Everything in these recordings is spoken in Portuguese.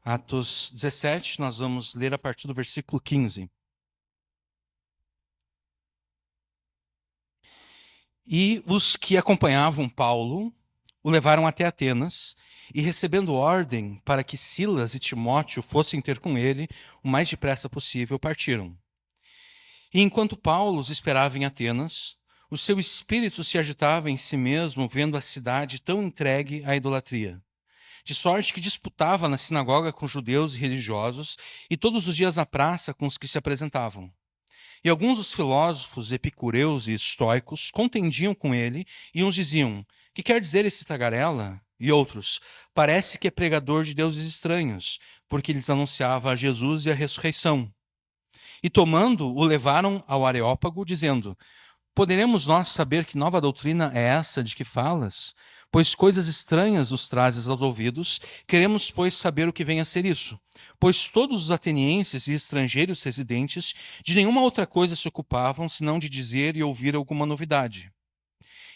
Atos 17, nós vamos ler a partir do versículo 15. E os que acompanhavam Paulo o levaram até Atenas, e recebendo ordem para que Silas e Timóteo fossem ter com ele o mais depressa possível, partiram. E enquanto Paulo os esperava em Atenas, o seu espírito se agitava em si mesmo, vendo a cidade tão entregue à idolatria. De sorte que disputava na sinagoga com judeus e religiosos, e todos os dias na praça com os que se apresentavam. E alguns dos filósofos epicureus e estoicos contendiam com ele, e uns diziam: que quer dizer esse tagarela? E outros: parece que é pregador de deuses estranhos, porque lhes anunciava a Jesus e a ressurreição. E tomando, o levaram ao Areópago, dizendo: poderemos nós saber que nova doutrina é essa de que falas? Pois coisas estranhas nos trazes aos ouvidos, queremos, pois, saber o que vem a ser isso. Pois todos os atenienses e estrangeiros residentes de nenhuma outra coisa se ocupavam, senão de dizer e ouvir alguma novidade.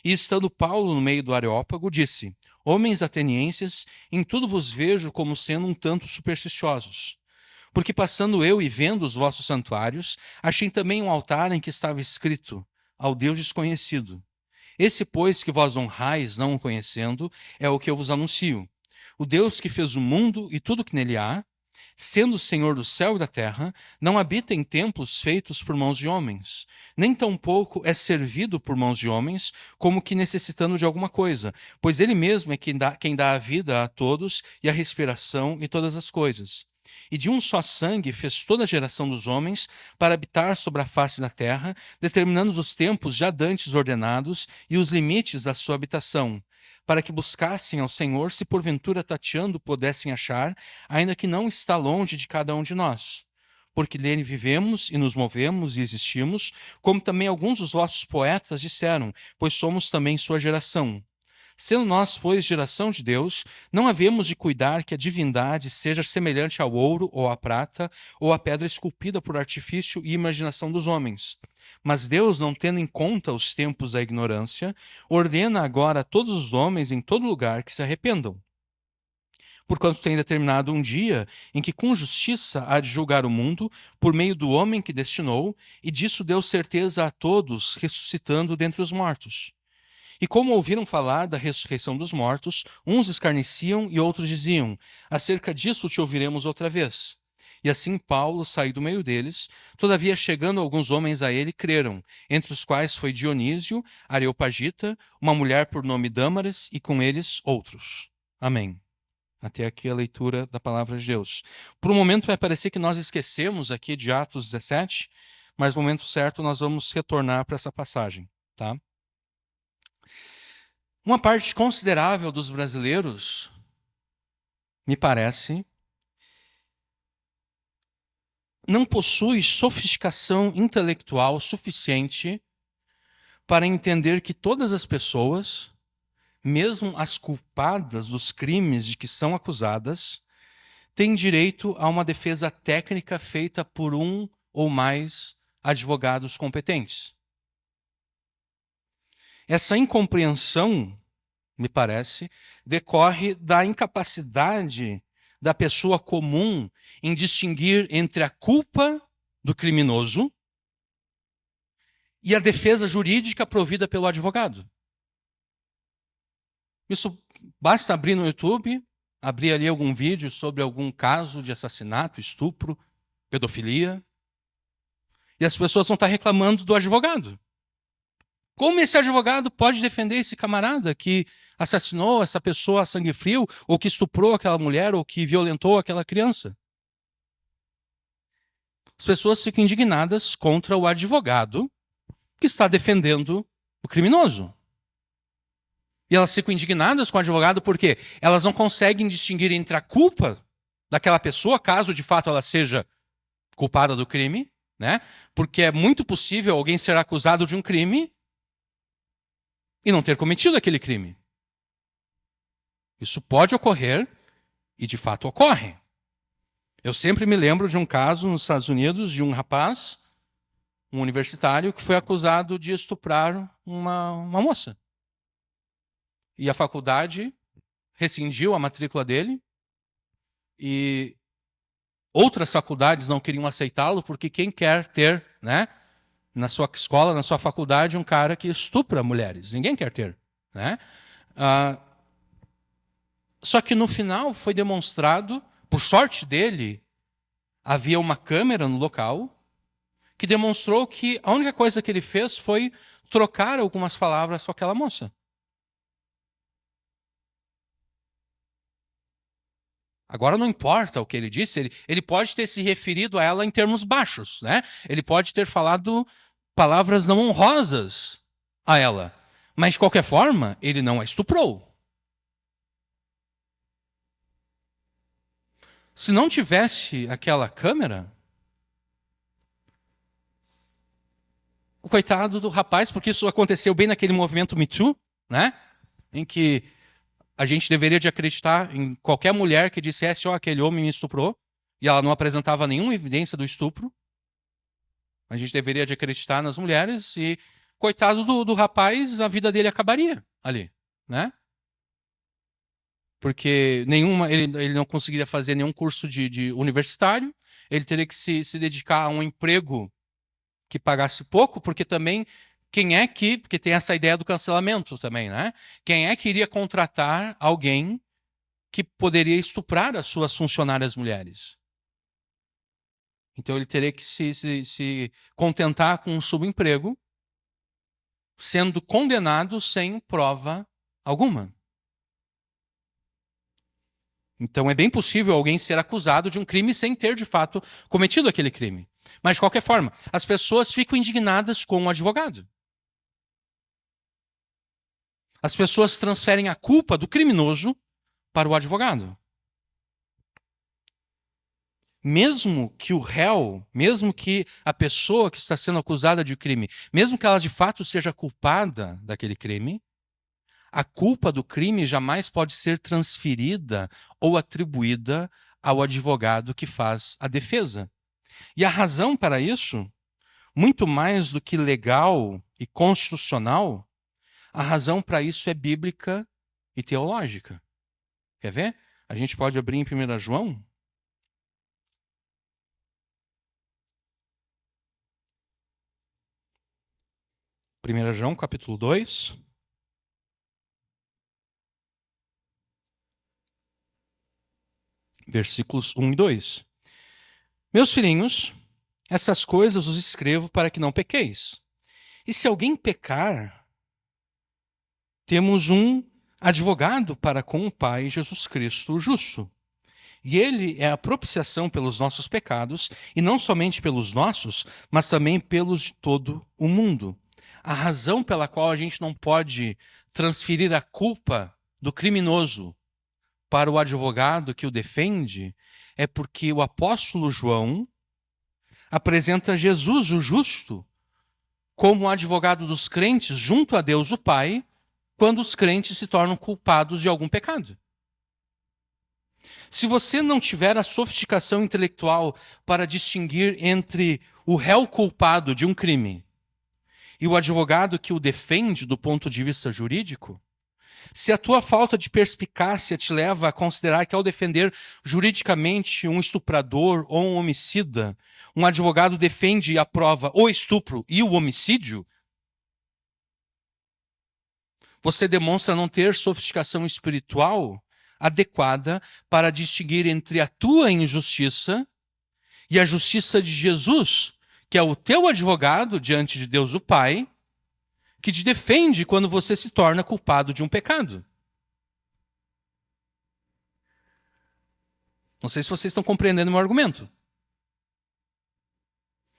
E estando Paulo no meio do Areópago, disse: homens atenienses, em tudo vos vejo como sendo um tanto supersticiosos. Porque passando eu e vendo os vossos santuários, achei também um altar em que estava escrito: ao Deus desconhecido. Esse, pois, que vós honrais, não o conhecendo, é o que eu vos anuncio. O Deus que fez o mundo e tudo que nele há, sendo o Senhor do céu e da terra, não habita em templos feitos por mãos de homens, nem tampouco é servido por mãos de homens, como que necessitando de alguma coisa, pois ele mesmo é quem dá a vida a todos e a respiração e todas as coisas. E de um só sangue fez toda a geração dos homens para habitar sobre a face da terra, determinando os tempos já dantes ordenados e os limites da sua habitação, para que buscassem ao Senhor, se porventura tateando pudessem achar, ainda que não está longe de cada um de nós. Porque nele vivemos e nos movemos e existimos, como também alguns dos vossos poetas disseram, pois somos também sua geração. Sendo nós, pois, geração de Deus, não havemos de cuidar que a divindade seja semelhante ao ouro ou à prata, ou à pedra esculpida por artifício e imaginação dos homens. Mas Deus, não tendo em conta os tempos da ignorância, ordena agora a todos os homens em todo lugar que se arrependam. Porquanto tem determinado um dia em que com justiça há de julgar o mundo, por meio do homem que destinou, e disso deu certeza a todos, ressuscitando dentre os mortos. E como ouviram falar da ressurreição dos mortos, uns escarneciam e outros diziam: acerca disso te ouviremos outra vez. E assim Paulo saiu do meio deles, todavia chegando alguns homens a ele, creram, entre os quais foi Dionísio, Areopagita, uma mulher por nome Dâmaris, e com eles outros. Amém. Até aqui a leitura da palavra de Deus. Por um momento vai parecer que nós esquecemos aqui de Atos 17, mas no momento certo nós vamos retornar para essa passagem, tá? Uma parte considerável dos brasileiros, me parece, não possui sofisticação intelectual suficiente para entender que todas as pessoas, mesmo as culpadas dos crimes de que são acusadas, têm direito a uma defesa técnica feita por um ou mais advogados competentes. Essa incompreensão, me parece, decorre da incapacidade da pessoa comum em distinguir entre a culpa do criminoso e a defesa jurídica provida pelo advogado. Isso basta abrir no YouTube, abrir ali algum vídeo sobre algum caso de assassinato, estupro, pedofilia, e as pessoas vão estar reclamando do advogado. Como esse advogado pode defender esse camarada que assassinou essa pessoa a sangue frio, ou que estuprou aquela mulher, ou que violentou aquela criança? As pessoas ficam indignadas contra o advogado que está defendendo o criminoso. E elas ficam indignadas com o advogado porque elas não conseguem distinguir entre a culpa daquela pessoa, caso de fato ela seja culpada do crime, né? Porque é muito possível alguém ser acusado de um crime e não ter cometido aquele crime. Isso pode ocorrer e de fato ocorre. Eu sempre me lembro de um caso nos Estados Unidos de um rapaz, um universitário, que foi acusado de estuprar uma moça. E a faculdade rescindiu a matrícula dele e Outras faculdades não queriam aceitá-lo, porque quem quer ter, né, na sua escola, na sua faculdade, um cara que estupra mulheres? Ninguém quer ter, né? Ah, só que no final foi demonstrado, por sorte dele, havia uma câmera no local que demonstrou que a única coisa que ele fez foi trocar algumas palavras com aquela moça. Agora não importa o que ele disse, ele pode ter se referido a ela em termos baixos, né? Ele pode ter falado palavras não honrosas a ela. Mas, de qualquer forma, ele não a estuprou. Se não tivesse aquela câmera, o coitado do rapaz, porque isso aconteceu bem naquele movimento Me Too, né? Em que a gente deveria de acreditar em qualquer mulher que dissesse, ó, aquele homem me estuprou, e ela não apresentava nenhuma evidência do estupro. A gente deveria de acreditar nas mulheres e, coitado do rapaz, a vida dele acabaria ali, né? Porque ele não conseguiria fazer nenhum curso de universitário, ele teria que se dedicar a um emprego que pagasse pouco, porque também porque tem essa ideia do cancelamento também, né? Quem é que iria contratar alguém que poderia estuprar as suas funcionárias mulheres? Então ele teria que se contentar com um subemprego, sendo condenado sem prova alguma. Então é bem possível alguém ser acusado de um crime sem ter de fato cometido aquele crime. Mas de qualquer forma, as pessoas ficam indignadas com o advogado. As pessoas transferem a culpa do criminoso para o advogado. Mesmo que o réu, mesmo que a pessoa que está sendo acusada de crime, mesmo que ela de fato seja culpada daquele crime, a culpa do crime jamais pode ser transferida ou atribuída ao advogado que faz a defesa. E a razão para isso, muito mais do que legal e constitucional, a razão para isso é bíblica e teológica. Quer ver? A gente pode abrir em 1 João. 1 João, capítulo 2. Versículos 1 e 2. Meus filhinhos, essas coisas os escrevo para que não pequeis. E se alguém pecar, temos um advogado para com o Pai, Jesus Cristo, o justo. E ele é a propiciação pelos nossos pecados, e não somente pelos nossos, mas também pelos de todo o mundo. A razão pela qual a gente não pode transferir a culpa do criminoso para o advogado que o defende é porque o apóstolo João apresenta Jesus, o justo, como o advogado dos crentes junto a Deus o Pai, quando os crentes se tornam culpados de algum pecado. Se você não tiver a sofisticação intelectual para distinguir entre o réu culpado de um crime e o advogado que o defende do ponto de vista jurídico, se a tua falta de perspicácia te leva a considerar que ao defender juridicamente um estuprador ou um homicida, um advogado defende e aprova o estupro e o homicídio, você demonstra não ter sofisticação espiritual adequada para distinguir entre a tua injustiça e a justiça de Jesus, que é o teu advogado diante de Deus o Pai, que te defende quando você se torna culpado de um pecado. Não sei se vocês estão compreendendo o meu argumento.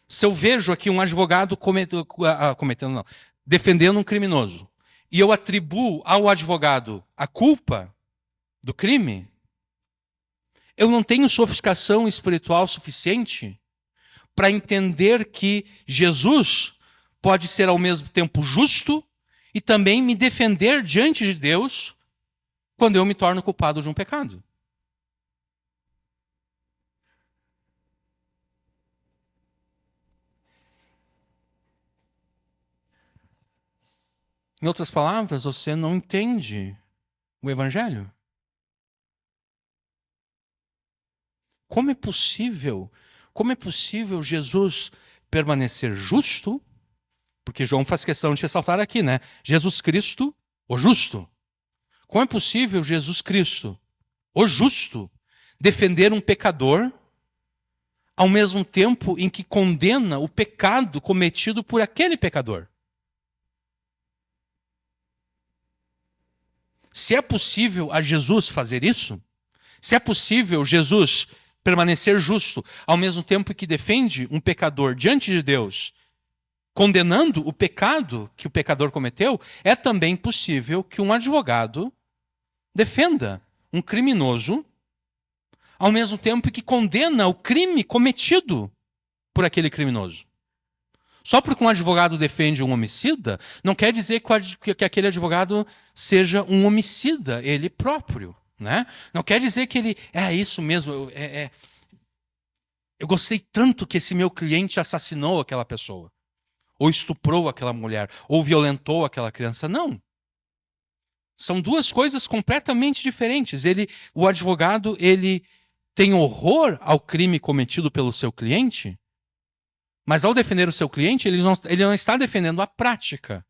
Se eu vejo aqui um advogado defendendo um criminoso, e eu atribuo ao advogado a culpa do crime, eu não tenho sofisticação espiritual suficiente para entender que Jesus pode ser ao mesmo tempo justo e também me defender diante de Deus quando eu me torno culpado de um pecado. Em outras palavras, você não entende o Evangelho. Como é possível? Como é possível Jesus permanecer justo? Porque João faz questão de ressaltar aqui, né? Jesus Cristo, o justo. Como é possível Jesus Cristo, o justo, defender um pecador ao mesmo tempo em que condena o pecado cometido por aquele pecador? Se é possível a Jesus fazer isso, se é possível Jesus permanecer justo ao mesmo tempo que defende um pecador diante de Deus, condenando o pecado que o pecador cometeu, é também possível que um advogado defenda um criminoso ao mesmo tempo que condena o crime cometido por aquele criminoso. Só porque um advogado defende um homicida, não quer dizer que aquele advogado seja um homicida ele próprio, né? Não quer dizer que ele é isso mesmo. Eu gostei tanto que esse meu cliente assassinou aquela pessoa, ou estuprou aquela mulher, ou violentou aquela criança. Não. São duas coisas completamente diferentes. O advogado, ele tem horror ao crime cometido pelo seu cliente, mas ao defender o seu cliente, ele não está defendendo a prática.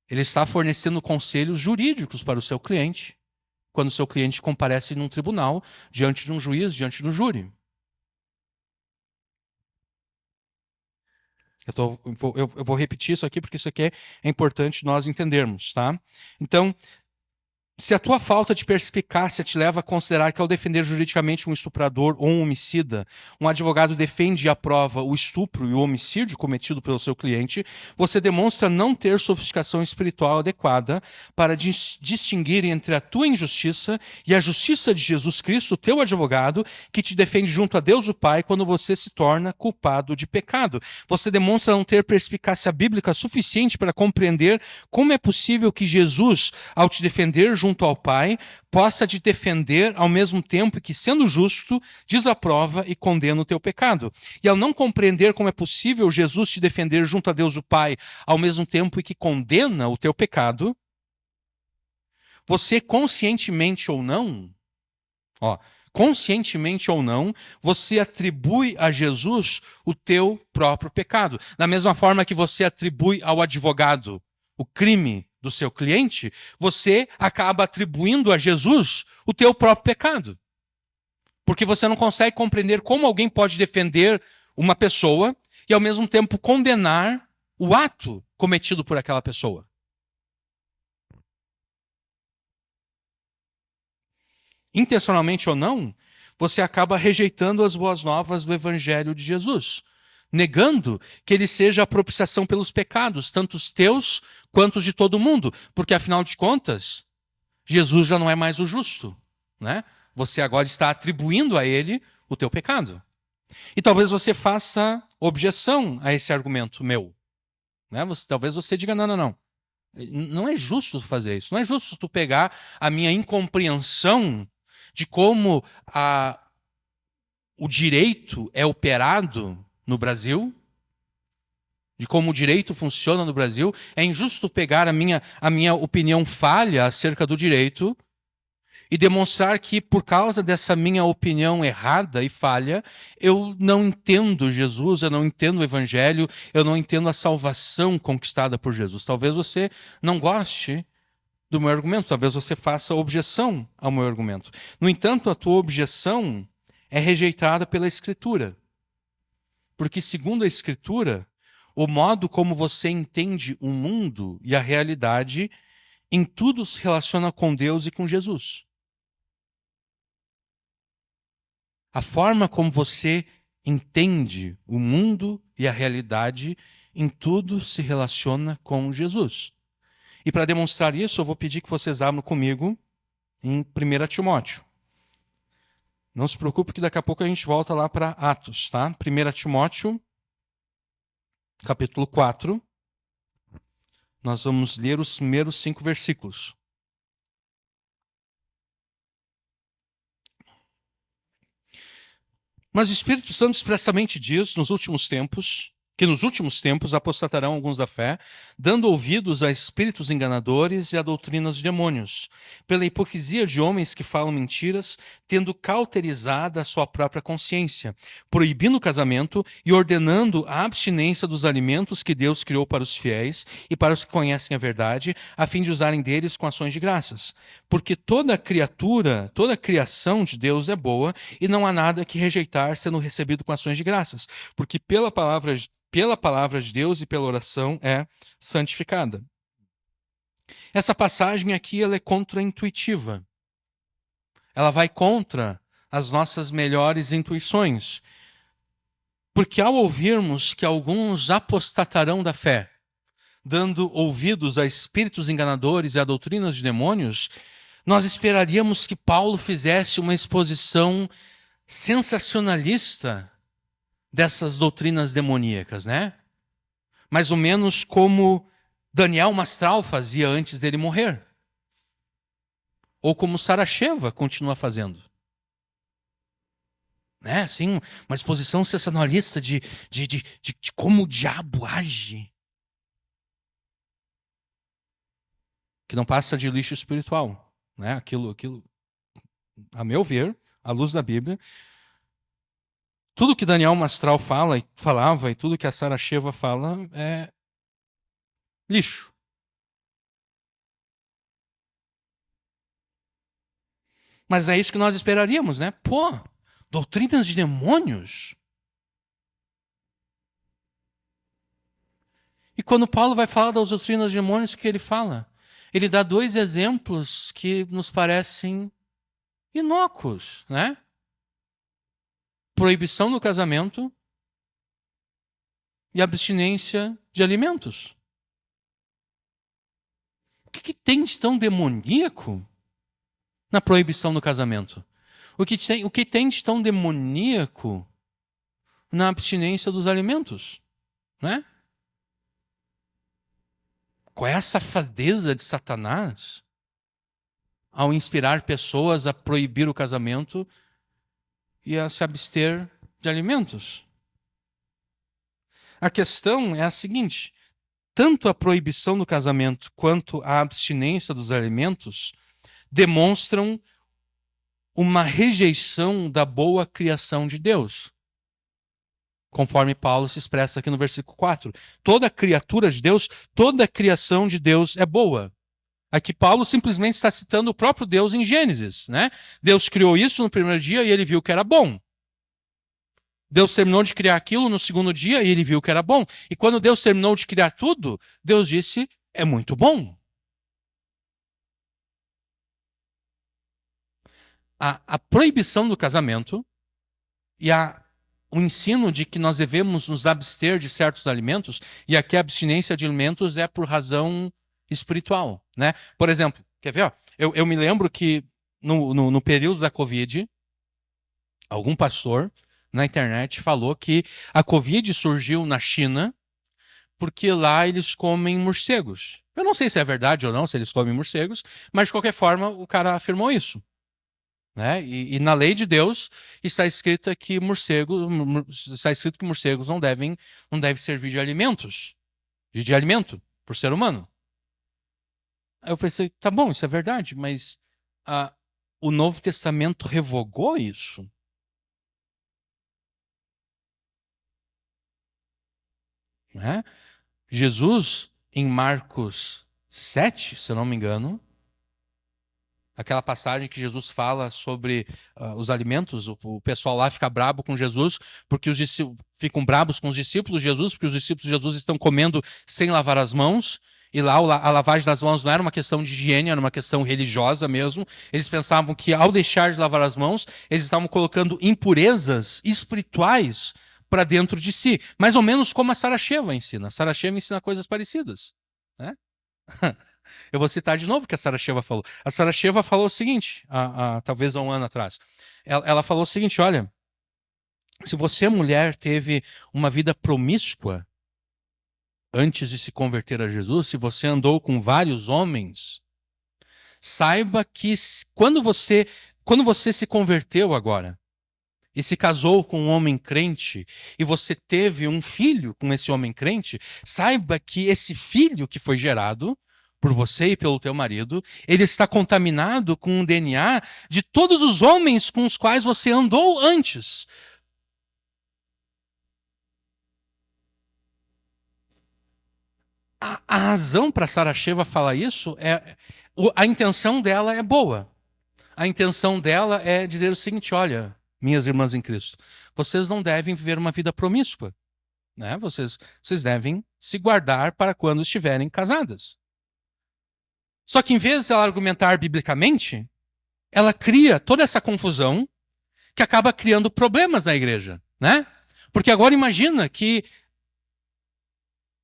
Ele está fornecendo conselhos jurídicos para o seu cliente, quando o seu cliente comparece num tribunal, diante de um juiz, diante de um júri. Eu vou repetir isso aqui porque isso aqui é importante nós entendermos, tá? Então, se a tua falta de perspicácia te leva a considerar que ao defender juridicamente um estuprador ou um homicida, um advogado defende e aprova o estupro e o homicídio cometido pelo seu cliente, você demonstra não ter sofisticação espiritual adequada para distinguir entre a tua injustiça e a justiça de Jesus Cristo, teu advogado, que te defende junto a Deus o Pai quando você se torna culpado de pecado. Você demonstra não ter perspicácia bíblica suficiente para compreender como é possível que Jesus, ao te defender junto ao Pai, possa te defender ao mesmo tempo que, sendo justo, desaprova e condena o teu pecado. E ao não compreender como é possível Jesus te defender junto a Deus o Pai, ao mesmo tempo que condena o teu pecado, você conscientemente ou não, conscientemente ou não, você atribui a Jesus o teu próprio pecado. Da mesma forma que você atribui ao advogado o crime do seu cliente, você acaba atribuindo a Jesus o teu próprio pecado. Porque você não consegue compreender como alguém pode defender uma pessoa e ao mesmo tempo condenar o ato cometido por aquela pessoa. Intencionalmente ou não, você acaba rejeitando as boas novas do Evangelho de Jesus, negando que ele seja a propiciação pelos pecados, tanto os teus quanto os de todo mundo, porque afinal de contas, Jesus já não é mais o justo, né? Você agora está atribuindo a ele o teu pecado. E talvez você faça objeção a esse argumento meu, né? Talvez você diga, não. Não é justo fazer isso. Não é justo tu pegar a minha incompreensão de como o direito é operado no Brasil, de como o direito funciona no Brasil. É injusto pegar a minha opinião falha acerca do direito e demonstrar que, por causa dessa minha opinião errada e falha, eu não entendo Jesus, eu não entendo o Evangelho, eu não entendo a salvação conquistada por Jesus. Talvez você não goste do meu argumento, talvez você faça objeção ao meu argumento. No entanto, a tua objeção é rejeitada pela Escritura. Porque, segundo a Escritura, o modo como você entende o mundo e a realidade em tudo se relaciona com Deus e com Jesus. A forma como você entende o mundo e a realidade em tudo se relaciona com Jesus. E para demonstrar isso, eu vou pedir que vocês abram comigo em 1 Timóteo. Não se preocupe que daqui a pouco a gente volta lá para Atos, tá? 1 Timóteo, capítulo 4. Nós vamos ler os primeiros 5 versículos. Mas o Espírito Santo expressamente diz, nos últimos tempos, que nos últimos tempos apostatarão alguns da fé, dando ouvidos a espíritos enganadores e a doutrinas de demônios, pela hipocrisia de homens que falam mentiras, tendo cauterizada a sua própria consciência, proibindo o casamento e ordenando a abstinência dos alimentos que Deus criou para os fiéis e para os que conhecem a verdade, a fim de usarem deles com ações de graças. Porque toda criatura, toda criação de Deus é boa, e não há nada que rejeitar sendo recebido com ações de graças, porque pela palavra de Deus e pela oração é santificada. Essa passagem aqui ela é contraintuitiva. Ela vai contra as nossas melhores intuições. Porque ao ouvirmos que alguns apostatarão da fé, dando ouvidos a espíritos enganadores e a doutrinas de demônios, nós esperaríamos que Paulo fizesse uma exposição sensacionalista dessas doutrinas demoníacas, né? Mais ou menos como Daniel Mastral fazia antes dele morrer. Ou como Saracheva continua fazendo. Né? Assim, uma exposição sensacionalista de como o diabo age. Que não passa de lixo espiritual. Né? Aquilo, a meu ver, à luz da Bíblia, tudo que Daniel Mastral falava e tudo que a Saracheva fala é lixo. Mas é isso que nós esperaríamos, né? Pô, doutrinas de demônios? E quando Paulo vai falar das doutrinas de demônios, o que ele fala? Ele dá dois exemplos que nos parecem inócuos, né? Proibição do casamento e abstinência de alimentos. O que tem de tão demoníaco na proibição do casamento? O que tem de tão demoníaco na abstinência dos alimentos? Né? Qual é a safadeza de Satanás ao inspirar pessoas a proibir o casamento e a se abster de alimentos? A questão é a seguinte: tanto a proibição do casamento quanto a abstinência dos alimentos demonstram uma rejeição da boa criação de Deus. Conforme Paulo se expressa aqui no versículo 4. Toda criatura de Deus, toda criação de Deus é boa. Aqui Paulo simplesmente está citando o próprio Deus em Gênesis, né? Deus criou isso no primeiro dia e ele viu que era bom. Deus terminou de criar aquilo no segundo dia e ele viu que era bom. E quando Deus terminou de criar tudo, Deus disse, é muito bom. A proibição do casamento e o ensino de que nós devemos nos abster de certos alimentos, e aqui a abstinência de alimentos é por razão espiritual, né? Por exemplo, quer ver? Ó? Eu me lembro que no período da Covid, algum pastor na internet falou que a Covid surgiu na China porque lá eles comem morcegos. Eu não sei se é verdade ou não, se eles comem morcegos, mas de qualquer forma o cara afirmou isso. Né? E na lei de Deus está escrito que morcegos não devem servir de alimentos, de alimento por ser humano. Aí eu pensei, tá bom, isso é verdade, mas o Novo Testamento revogou isso? Né? Jesus, em Marcos 7, se eu não me engano, aquela passagem que Jesus fala sobre os alimentos, o pessoal lá fica brabo com Jesus, porque ficam brabos com os discípulos de Jesus, porque os discípulos de Jesus estão comendo sem lavar as mãos, e lá a lavagem das mãos não era uma questão de higiene, era uma questão religiosa mesmo. Eles pensavam que ao deixar de lavar as mãos, eles estavam colocando impurezas espirituais para dentro de si. Mais ou menos como a Saracheva ensina. A Saracheva ensina coisas parecidas. Né? Eu vou citar de novo o que a Saracheva falou. A Saracheva falou o seguinte, talvez há um ano atrás. Ela falou o seguinte, olha, se você, mulher, teve uma vida promíscua antes de se converter a Jesus, se você andou com vários homens, saiba que quando você se converteu agora, e se casou com um homem crente, e você teve um filho com esse homem crente, saiba que esse filho que foi gerado por você e pelo teu marido, ele está contaminado com o DNA de todos os homens com os quais você andou antes. A razão para Sara Sheva falar isso é a intenção dela é boa. A intenção dela é dizer o seguinte: olha, minhas irmãs em Cristo, vocês não devem viver uma vida promíscua, né? Vocês devem se guardar para quando estiverem casadas. Só que em vez de ela argumentar biblicamente, ela cria toda essa confusão que acaba criando problemas na igreja, né? Porque agora imagina que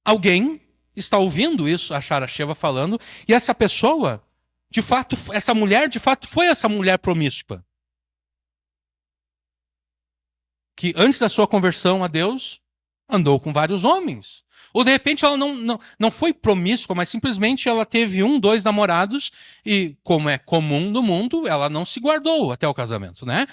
alguém está ouvindo isso, a Sara Sheva falando, e essa pessoa, de fato, essa mulher, de fato, foi essa mulher promíscua. Que antes da sua conversão a Deus, andou com vários homens. Ou de repente ela não foi promíscua, mas simplesmente ela teve um, dois namorados, e como é comum no mundo, ela não se guardou até o casamento, né?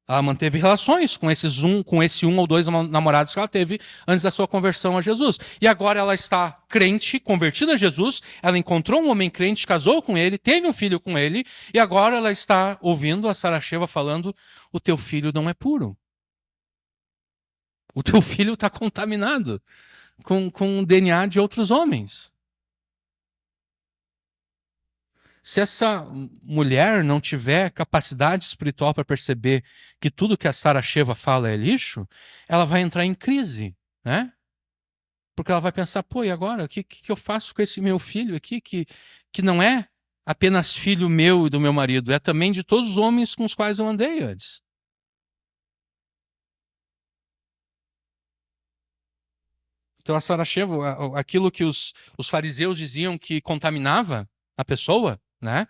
Ela manteve relações com esse um ou dois namorados que ela teve antes da sua conversão a Jesus. E agora ela está crente, convertida a Jesus, ela encontrou um homem crente, casou com ele, teve um filho com ele, e agora ela está ouvindo a Sara Sheva falando: o teu filho não é puro. O teu filho está contaminado com o DNA de outros homens. Se essa mulher não tiver capacidade espiritual para perceber que tudo que a Sara Sheva fala é lixo, ela vai entrar em crise, né? Porque ela vai pensar: pô, e agora? O que eu faço com esse meu filho aqui, que não é apenas filho meu e do meu marido, é também de todos os homens com os quais eu andei antes. Então a Sara Sheva, aquilo que os fariseus diziam que contaminava a pessoa, né?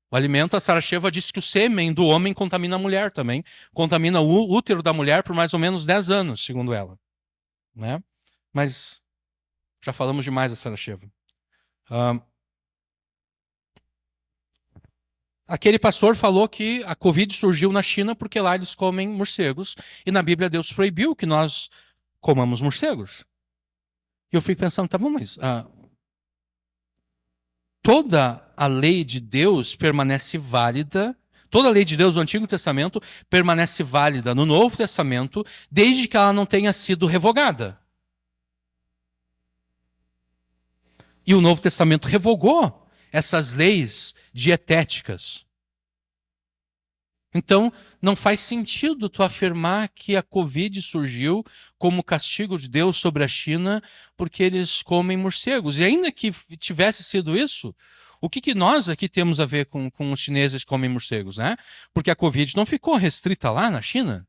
O alimento, a Sara Sheva disse que o sêmen do homem contamina a mulher também. Contamina o útero da mulher por mais ou menos 10 anos, segundo ela. Né? Mas já falamos demais da Sara Sheva. Aquele pastor falou que a Covid surgiu na China porque lá eles comem morcegos. E na Bíblia Deus proibiu que nós comamos morcegos. E eu fico pensando: tá bom, mas toda a lei de Deus permanece válida, toda a lei de Deus do Antigo Testamento permanece válida no Novo Testamento, desde que ela não tenha sido revogada. E o Novo Testamento revogou essas leis dietéticas. Então, não faz sentido tu afirmar que a Covid surgiu como castigo de Deus sobre a China porque eles comem morcegos. E ainda que tivesse sido isso, o que nós aqui temos a ver com os chineses que comem morcegos, né? Porque a Covid não ficou restrita lá na China.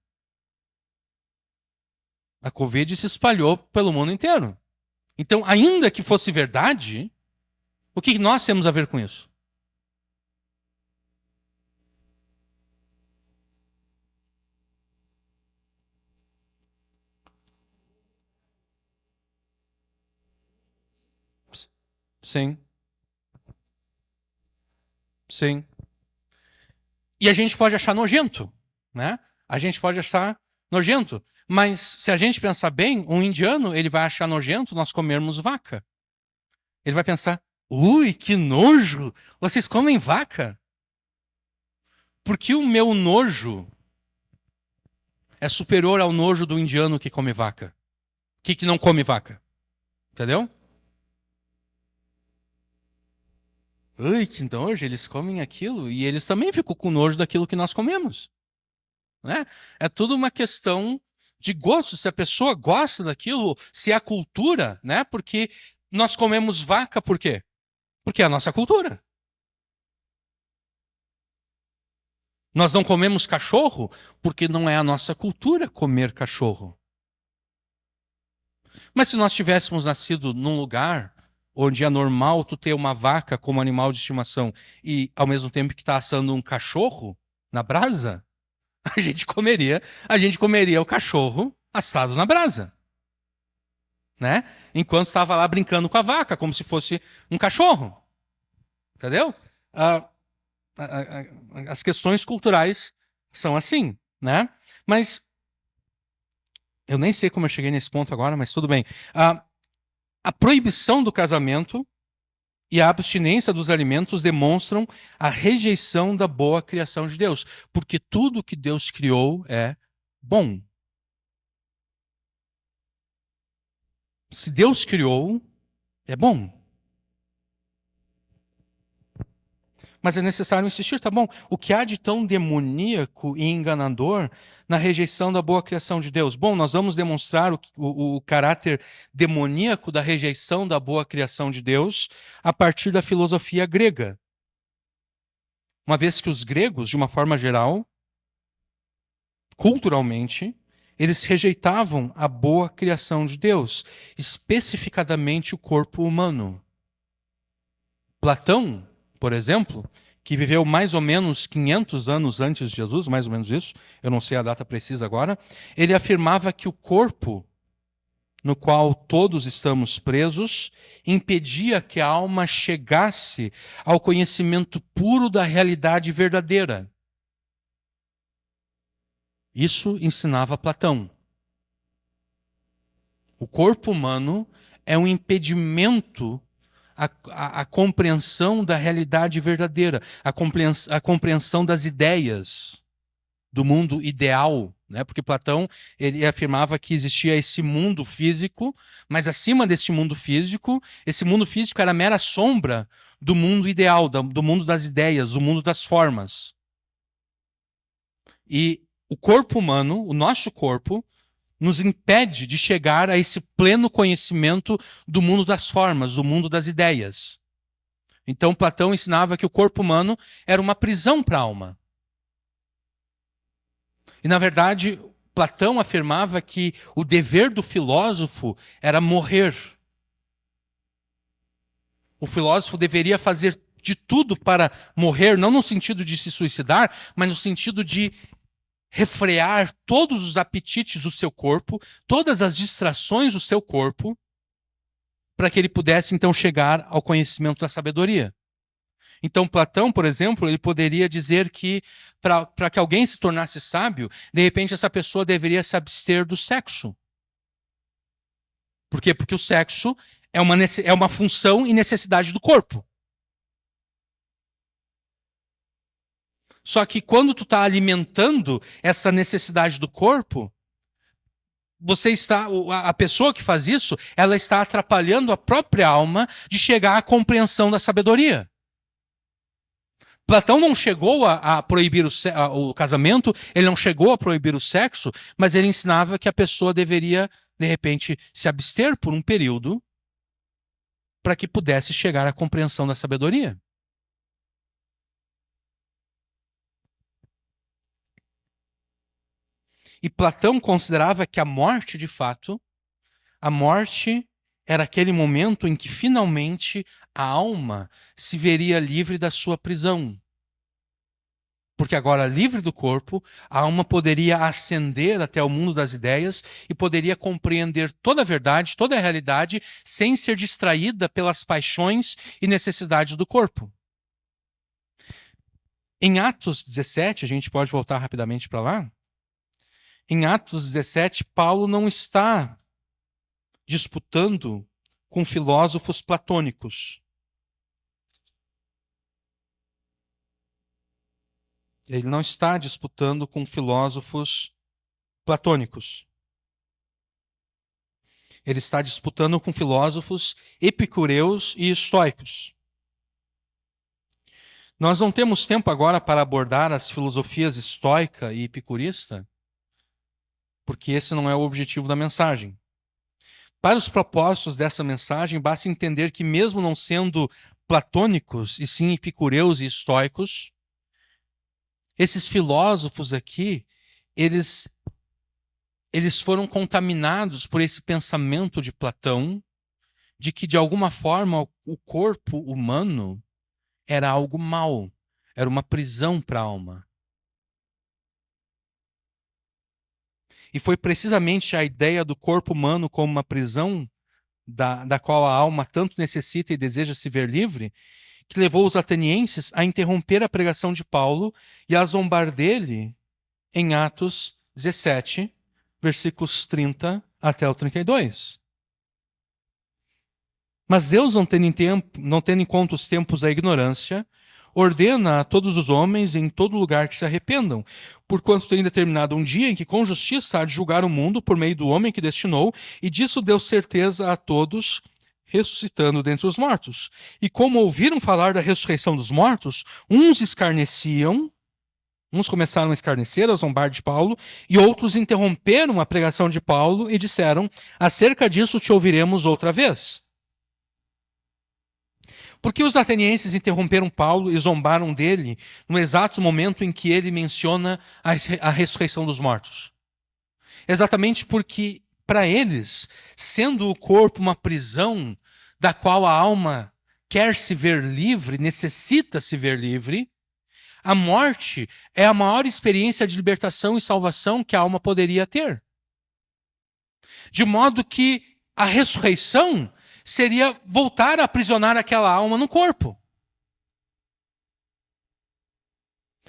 A Covid se espalhou pelo mundo inteiro. Então, ainda que fosse verdade, o que nós temos a ver com isso? Sim, sim. E a gente pode achar nojento, né? A gente pode achar nojento. Mas se a gente pensar bem, um indiano, ele vai achar nojento nós comermos vaca. Ele vai pensar: ui, que nojo! Vocês comem vaca? Porque o meu nojo é superior ao nojo do indiano que come vaca. Que não come vaca. Entendeu? Ui, que nojo, eles comem aquilo e eles também ficam com nojo daquilo que nós comemos. Né? É tudo uma questão de gosto, se a pessoa gosta daquilo, se é a cultura, né? Porque nós comemos vaca por quê? Porque é a nossa cultura. Nós não comemos cachorro porque não é a nossa cultura comer cachorro. Mas se nós tivéssemos nascido num lugar onde é normal tu ter uma vaca como animal de estimação e ao mesmo tempo que está assando um cachorro na brasa, a gente comeria o cachorro assado na brasa, né? Enquanto estava lá brincando com a vaca, como se fosse um cachorro, entendeu? As questões culturais são assim, né? Mas eu nem sei como eu cheguei nesse ponto agora, mas tudo bem. A proibição do casamento e a abstinência dos alimentos demonstram a rejeição da boa criação de Deus, porque tudo que Deus criou é bom. Se Deus criou, é bom. Mas é necessário insistir, tá bom? O que há de tão demoníaco e enganador na rejeição da boa criação de Deus? Bom, nós vamos demonstrar o caráter demoníaco da rejeição da boa criação de Deus a partir da filosofia grega. Uma vez que os gregos, de uma forma geral, culturalmente, eles rejeitavam a boa criação de Deus, especificadamente o corpo humano. Platão, por exemplo, que viveu mais ou menos 500 anos antes de Jesus, mais ou menos isso, eu não sei a data precisa agora, ele afirmava que o corpo no qual todos estamos presos impedia que a alma chegasse ao conhecimento puro da realidade verdadeira. Isso ensinava Platão. O corpo humano é um impedimento à compreensão da realidade verdadeira, à compreensão das ideias do mundo ideal, né? Porque Platão ele afirmava que existia esse mundo físico, mas acima desse mundo físico, esse mundo físico era mera sombra do mundo ideal, do mundo das ideias, do mundo das formas. E o corpo humano, o nosso corpo, nos impede de chegar a esse pleno conhecimento do mundo das formas, do mundo das ideias. Então, Platão ensinava que o corpo humano era uma prisão para a alma. E, na verdade, Platão afirmava que o dever do filósofo era morrer. O filósofo deveria fazer de tudo para morrer, não no sentido de se suicidar, mas no sentido de refrear todos os apetites do seu corpo, todas as distrações do seu corpo, para que ele pudesse então chegar ao conhecimento da sabedoria. Então Platão, por exemplo, ele poderia dizer que para que alguém se tornasse sábio, de repente essa pessoa deveria se abster do sexo. Por quê? Porque o sexo é uma função e necessidade do corpo. Só que quando tu está alimentando essa necessidade do corpo, a pessoa que faz isso, ela está atrapalhando a própria alma de chegar à compreensão da sabedoria. Platão não chegou a proibir o casamento, ele não chegou a proibir o sexo, mas ele ensinava que a pessoa deveria, de repente, se abster por um período para que pudesse chegar à compreensão da sabedoria. E Platão considerava que a morte, de fato, a morte era aquele momento em que finalmente a alma se veria livre da sua prisão. Porque agora, livre do corpo, a alma poderia ascender até o mundo das ideias e poderia compreender toda a verdade, toda a realidade, sem ser distraída pelas paixões e necessidades do corpo. Em Atos 17, a gente pode voltar rapidamente para lá. Em Atos 17, Paulo não está disputando com filósofos platônicos. Ele não está disputando com filósofos platônicos. Ele está disputando com filósofos epicureus e estoicos. Nós não temos tempo agora para abordar as filosofias estoica e epicurista, porque esse não é o objetivo da mensagem. Para os propósitos dessa mensagem, basta entender que mesmo não sendo platônicos, e sim epicureus e estoicos, esses filósofos aqui, eles foram contaminados por esse pensamento de Platão, de que de alguma forma o corpo humano era algo mau, era uma prisão para a alma. E foi precisamente a ideia do corpo humano como uma prisão da qual a alma tanto necessita e deseja se ver livre, que levou os atenienses a interromper a pregação de Paulo e a zombar dele em Atos 17, versículos 30 até o 32. Mas Deus, não tendo em conta os tempos da ignorância, ordena a todos os homens em todo lugar que se arrependam, porquanto tem determinado um dia em que com justiça há de julgar o mundo por meio do homem que destinou, e disso deu certeza a todos, ressuscitando dentre os mortos. E como ouviram falar da ressurreição dos mortos, uns escarneciam, uns começaram a escarnecer, a zombar de Paulo, e outros interromperam a pregação de Paulo e disseram: acerca disso te ouviremos outra vez. Por que os atenienses interromperam Paulo e zombaram dele no exato momento em que ele menciona a ressurreição dos mortos? Exatamente porque, para eles, sendo o corpo uma prisão da qual a alma quer se ver livre, necessita se ver livre, a morte é a maior experiência de libertação e salvação que a alma poderia ter. De modo que a ressurreição seria voltar a aprisionar aquela alma no corpo.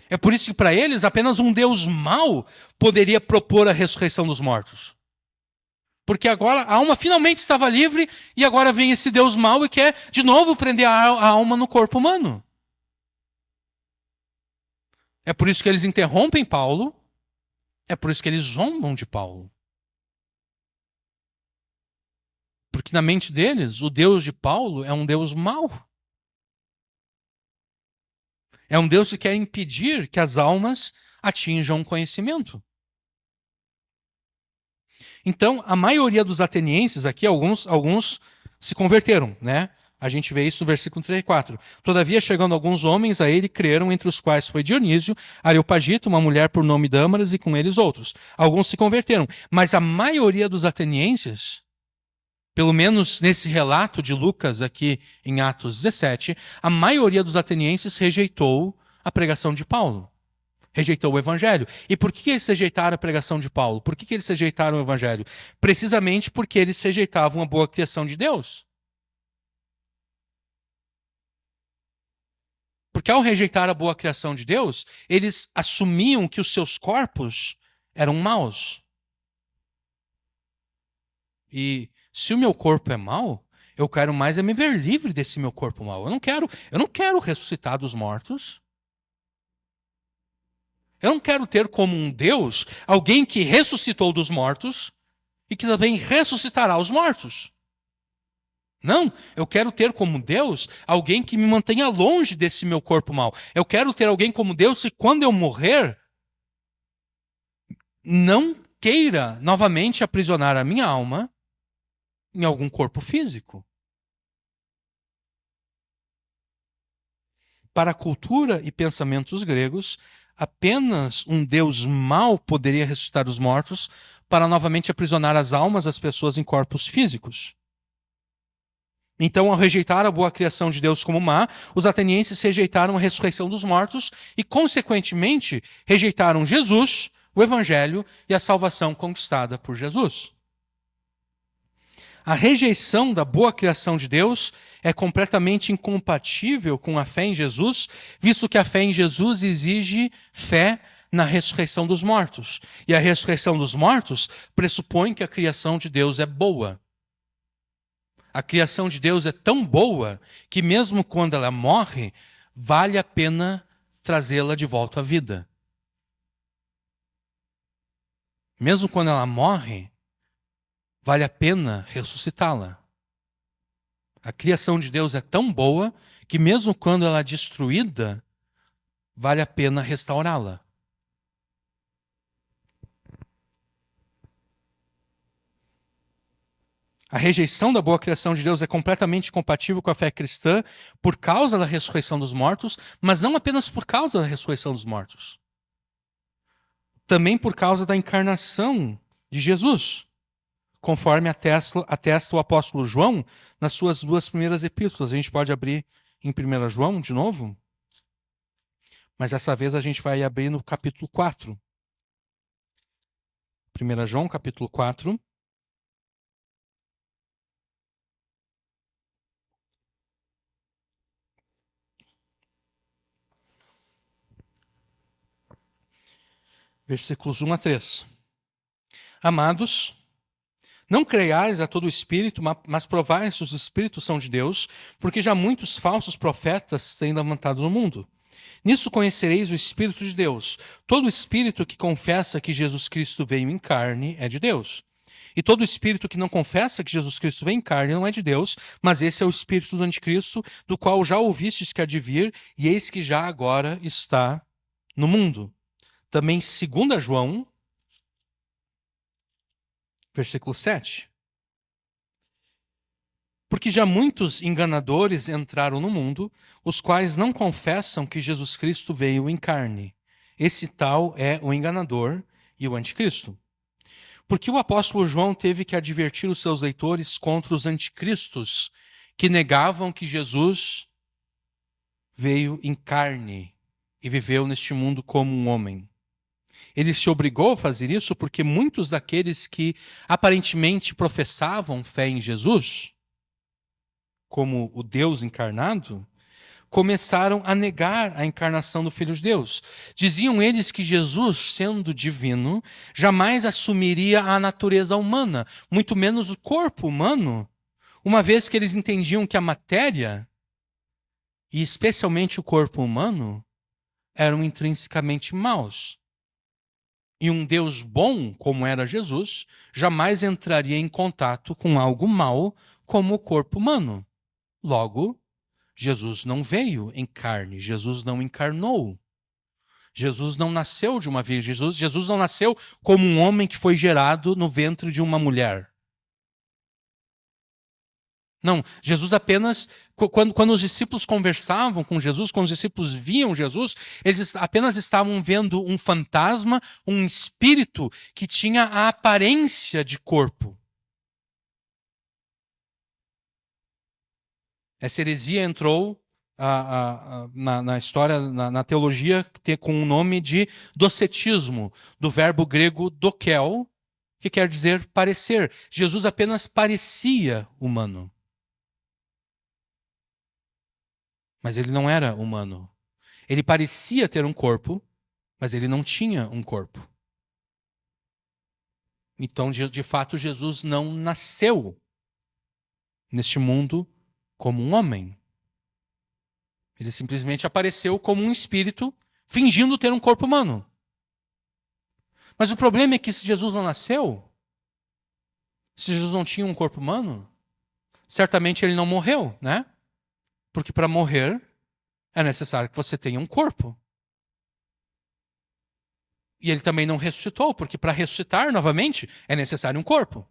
É por isso que para eles apenas um Deus mau poderia propor a ressurreição dos mortos. Porque agora a alma finalmente estava livre e agora vem esse Deus mau e quer de novo prender a alma no corpo humano. É por isso que eles interrompem Paulo, é por isso que eles zombam de Paulo. Porque na mente deles, o Deus de Paulo é um Deus mau. É um Deus que quer impedir que as almas atinjam o conhecimento. Então, a maioria dos atenienses aqui, alguns se converteram, né? A gente vê isso no versículo 34. Todavia, chegando alguns homens a ele, creram, entre os quais foi Dionísio, Areopagito, uma mulher por nome Dâmaras, e com eles outros. Alguns se converteram, mas a maioria dos atenienses, pelo menos nesse relato de Lucas aqui em Atos 17, a maioria dos atenienses rejeitou a pregação de Paulo. Rejeitou o evangelho. E por que eles rejeitaram a pregação de Paulo? Por que eles rejeitaram o evangelho? Precisamente porque eles rejeitavam a boa criação de Deus. Porque ao rejeitar a boa criação de Deus, eles assumiam que os seus corpos eram maus. E se o meu corpo é mau, eu quero mais é me ver livre desse meu corpo mau. Eu não quero ressuscitar dos mortos. Eu não quero ter como um Deus alguém que ressuscitou dos mortos e que também ressuscitará os mortos. Não, eu quero ter como Deus alguém que me mantenha longe desse meu corpo mau. Eu quero ter alguém como Deus que quando eu morrer, não queira novamente aprisionar a minha alma em algum corpo físico. Para a cultura e pensamentos gregos, apenas um Deus mau poderia ressuscitar os mortos para novamente aprisionar as almas das pessoas em corpos físicos. Então, ao rejeitar a boa criação de Deus como má, os atenienses rejeitaram a ressurreição dos mortos e, consequentemente, rejeitaram Jesus, o Evangelho e a salvação conquistada por Jesus. A rejeição da boa criação de Deus é completamente incompatível com a fé em Jesus, visto que a fé em Jesus exige fé na ressurreição dos mortos. E a ressurreição dos mortos pressupõe que a criação de Deus é boa. A criação de Deus é tão boa que mesmo quando ela morre, vale a pena trazê-la de volta à vida. Mesmo quando ela morre, vale a pena ressuscitá-la. A criação de Deus é tão boa que mesmo quando ela é destruída, vale a pena restaurá-la. A rejeição da boa criação de Deus é completamente compatível com a fé cristã por causa da ressurreição dos mortos, mas não apenas por causa da ressurreição dos mortos. Também por causa da encarnação de Jesus, conforme atesta o apóstolo João nas suas duas primeiras epístolas. A gente pode abrir em 1 João de novo, mas dessa vez a gente vai abrir no capítulo 4. 1 João, capítulo 4. Versículos 1 a 3. Amados, não creiais a todo espírito, mas provai se os espíritos são de Deus, porque já muitos falsos profetas têm levantado no mundo. Nisso conhecereis o Espírito de Deus. Todo espírito que confessa que Jesus Cristo veio em carne é de Deus. E todo espírito que não confessa que Jesus Cristo veio em carne não é de Deus, mas esse é o espírito do anticristo, do qual já ouvistes que há de vir, e eis que já agora está no mundo. Também 2 João, versículo 7. Porque já muitos enganadores entraram no mundo, os quais não confessam que Jesus Cristo veio em carne. Esse tal é o enganador e o anticristo. Porque o apóstolo João teve que advertir os seus leitores contra os anticristos que negavam que Jesus veio em carne e viveu neste mundo como um homem. Ele se obrigou a fazer isso porque muitos daqueles que aparentemente professavam fé em Jesus, como o Deus encarnado, começaram a negar a encarnação do Filho de Deus. Diziam eles que Jesus, sendo divino, jamais assumiria a natureza humana, muito menos o corpo humano, uma vez que eles entendiam que a matéria, e especialmente o corpo humano, eram intrinsecamente maus. E um Deus bom, como era Jesus, jamais entraria em contato com algo mau como o corpo humano. Logo, Jesus não veio em carne, Jesus não encarnou. Jesus não nasceu de uma virgem, Jesus não nasceu como um homem que foi gerado no ventre de uma mulher. Não, Jesus apenas, quando os discípulos conversavam com Jesus, quando os discípulos viam Jesus, eles apenas estavam vendo um fantasma, um espírito que tinha a aparência de corpo. Essa heresia entrou na história, na teologia, com o nome de docetismo, do verbo grego dokel, que quer dizer parecer. Jesus apenas parecia humano. Mas ele não era humano. Ele parecia ter um corpo, mas ele não tinha um corpo. Então, de fato, Jesus não nasceu neste mundo como um homem. Ele simplesmente apareceu como um espírito, fingindo ter um corpo humano. Mas o problema é que se Jesus não nasceu, se Jesus não tinha um corpo humano, certamente ele não morreu, né? Porque para morrer é necessário que você tenha um corpo. E ele também não ressuscitou, porque para ressuscitar novamente é necessário um corpo.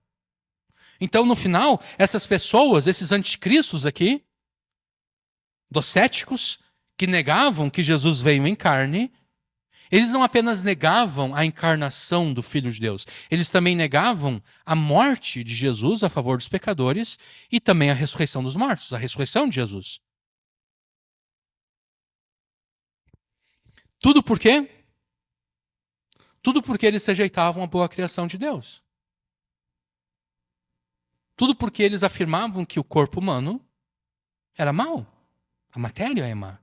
Então, no final, essas pessoas, esses anticristos aqui, docéticos, que negavam que Jesus veio em carne, eles não apenas negavam a encarnação do Filho de Deus, eles também negavam a morte de Jesus a favor dos pecadores e também a ressurreição dos mortos, a ressurreição de Jesus. Tudo por quê? Tudo porque eles rejeitavam a boa criação de Deus. Tudo porque eles afirmavam que o corpo humano era mau. A matéria é má.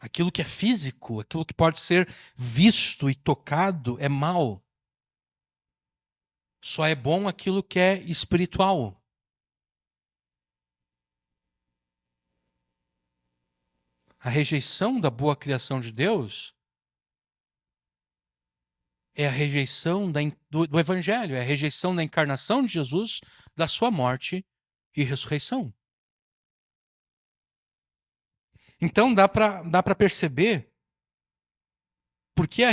Aquilo que é físico, aquilo que pode ser visto e tocado é mau. Só é bom aquilo que é espiritual. A rejeição da boa criação de Deus é a rejeição do Evangelho, é a rejeição da encarnação de Jesus, da sua morte e ressurreição. Então dá para perceber porque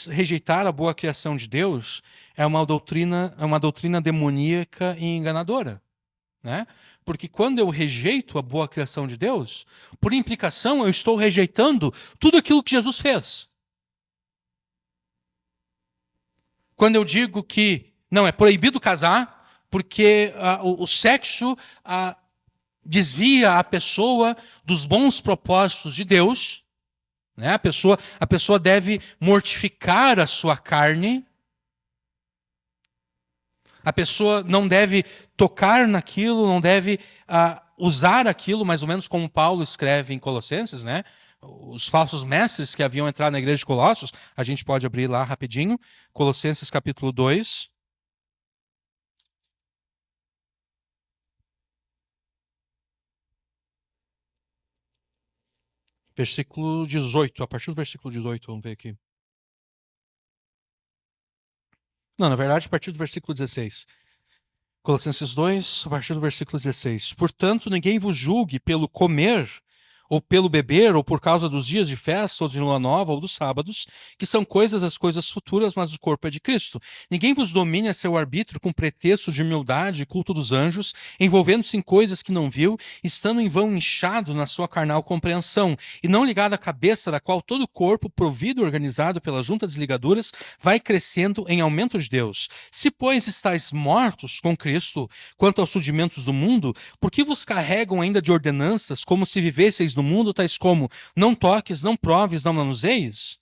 rejeitar a boa criação de Deus é uma doutrina demoníaca e enganadora, né? Porque quando eu rejeito a boa criação de Deus, por implicação eu estou rejeitando tudo aquilo que Jesus fez. Quando eu digo que não é proibido casar, porque o sexo desvia a pessoa dos bons propósitos de Deus, né? A pessoa deve mortificar a sua carne, a pessoa não deve tocar naquilo, não deve usar aquilo, mais ou menos como Paulo escreve em Colossenses, né? os falsos mestres que haviam entrado na igreja de Colossos, a gente pode abrir lá rapidinho, Colossenses capítulo 2. Versículo 18, a partir do versículo 18, vamos ver aqui. Não, na verdade, a partir do versículo 16. Colossenses 2, a partir do versículo 16. Portanto, ninguém vos julgue pelo comer, ou pelo beber, ou por causa dos dias de festa, ou de lua nova, ou dos sábados, que são as coisas futuras, mas o corpo é de Cristo. Ninguém vos domine a seu arbítrio com pretexto de humildade e culto dos anjos, envolvendo-se em coisas que não viu, estando em vão inchado na sua carnal compreensão, e não ligado à cabeça, da qual todo o corpo, provido e organizado pelas juntas e ligaduras, vai crescendo em aumento de Deus. Se, pois, estáis mortos com Cristo, quanto aos rudimentos do mundo, por que vos carregam ainda de ordenanças, como se vivesseis no mundo, tais como não toques, não proves, não manuseis?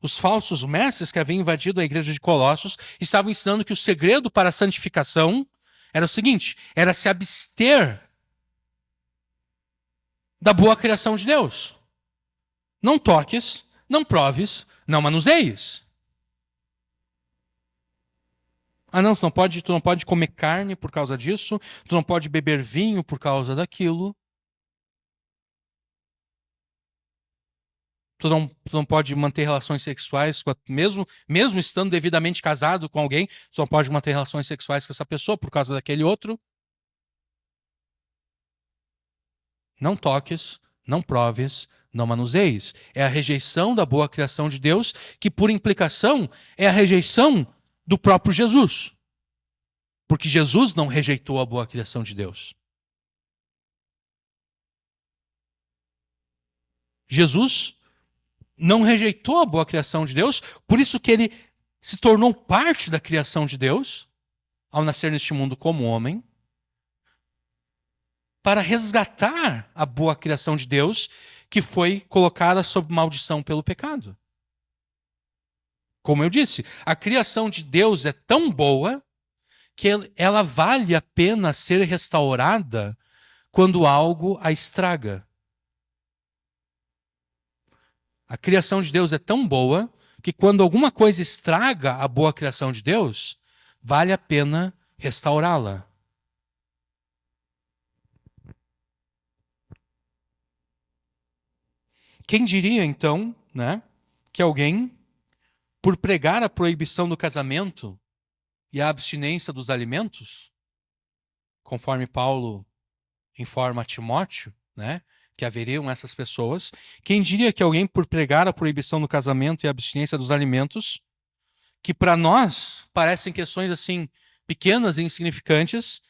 Os falsos mestres que haviam invadido a igreja de Colossos estavam ensinando que o segredo para a santificação era o seguinte: era se abster da boa criação de Deus. Não toques, não proves, não manuseis. Ah, não, tu não pode comer carne por causa disso, tu não pode beber vinho por causa daquilo. Tu não pode manter relações sexuais, mesmo estando devidamente casado com alguém, tu não pode manter relações sexuais com essa pessoa por causa daquele outro. Não toques, não proves, não manuseis. É a rejeição da boa criação de Deus, que por implicação é a rejeição do próprio Jesus. Porque Jesus não rejeitou a boa criação de Deus. Jesus não rejeitou a boa criação de Deus, por isso que ele se tornou parte da criação de Deus, ao nascer neste mundo como homem, para resgatar a boa criação de Deus, que foi colocada sob maldição pelo pecado. Como eu disse, a criação de Deus é tão boa que ela vale a pena ser restaurada quando algo a estraga. A criação de Deus é tão boa que quando alguma coisa estraga a boa criação de Deus, vale a pena restaurá-la. Quem diria, então, né, que alguém, por pregar a proibição do casamento e a abstinência dos alimentos, conforme Paulo informa a Timóteo, né, que haveriam essas pessoas, quem diria que alguém, por pregar a proibição do casamento e a abstinência dos alimentos, que para nós parecem questões assim pequenas e insignificantes,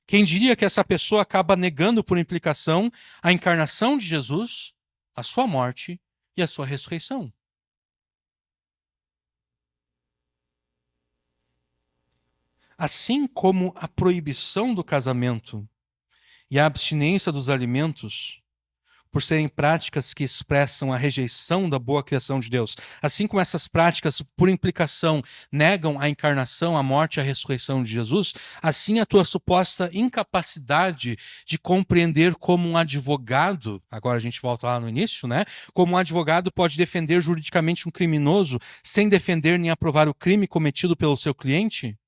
quem diria que essa pessoa acaba negando por implicação a encarnação de Jesus, a sua morte e a sua ressurreição? Assim como a proibição do casamento e a abstinência dos alimentos, por serem práticas que expressam a rejeição da boa criação de Deus, assim como essas práticas, por implicação, negam a encarnação, a morte e a ressurreição de Jesus, assim a tua suposta incapacidade de compreender como um advogado, agora a gente volta lá no início, né? Como um advogado pode defender juridicamente um criminoso sem defender nem aprovar o crime cometido pelo seu cliente,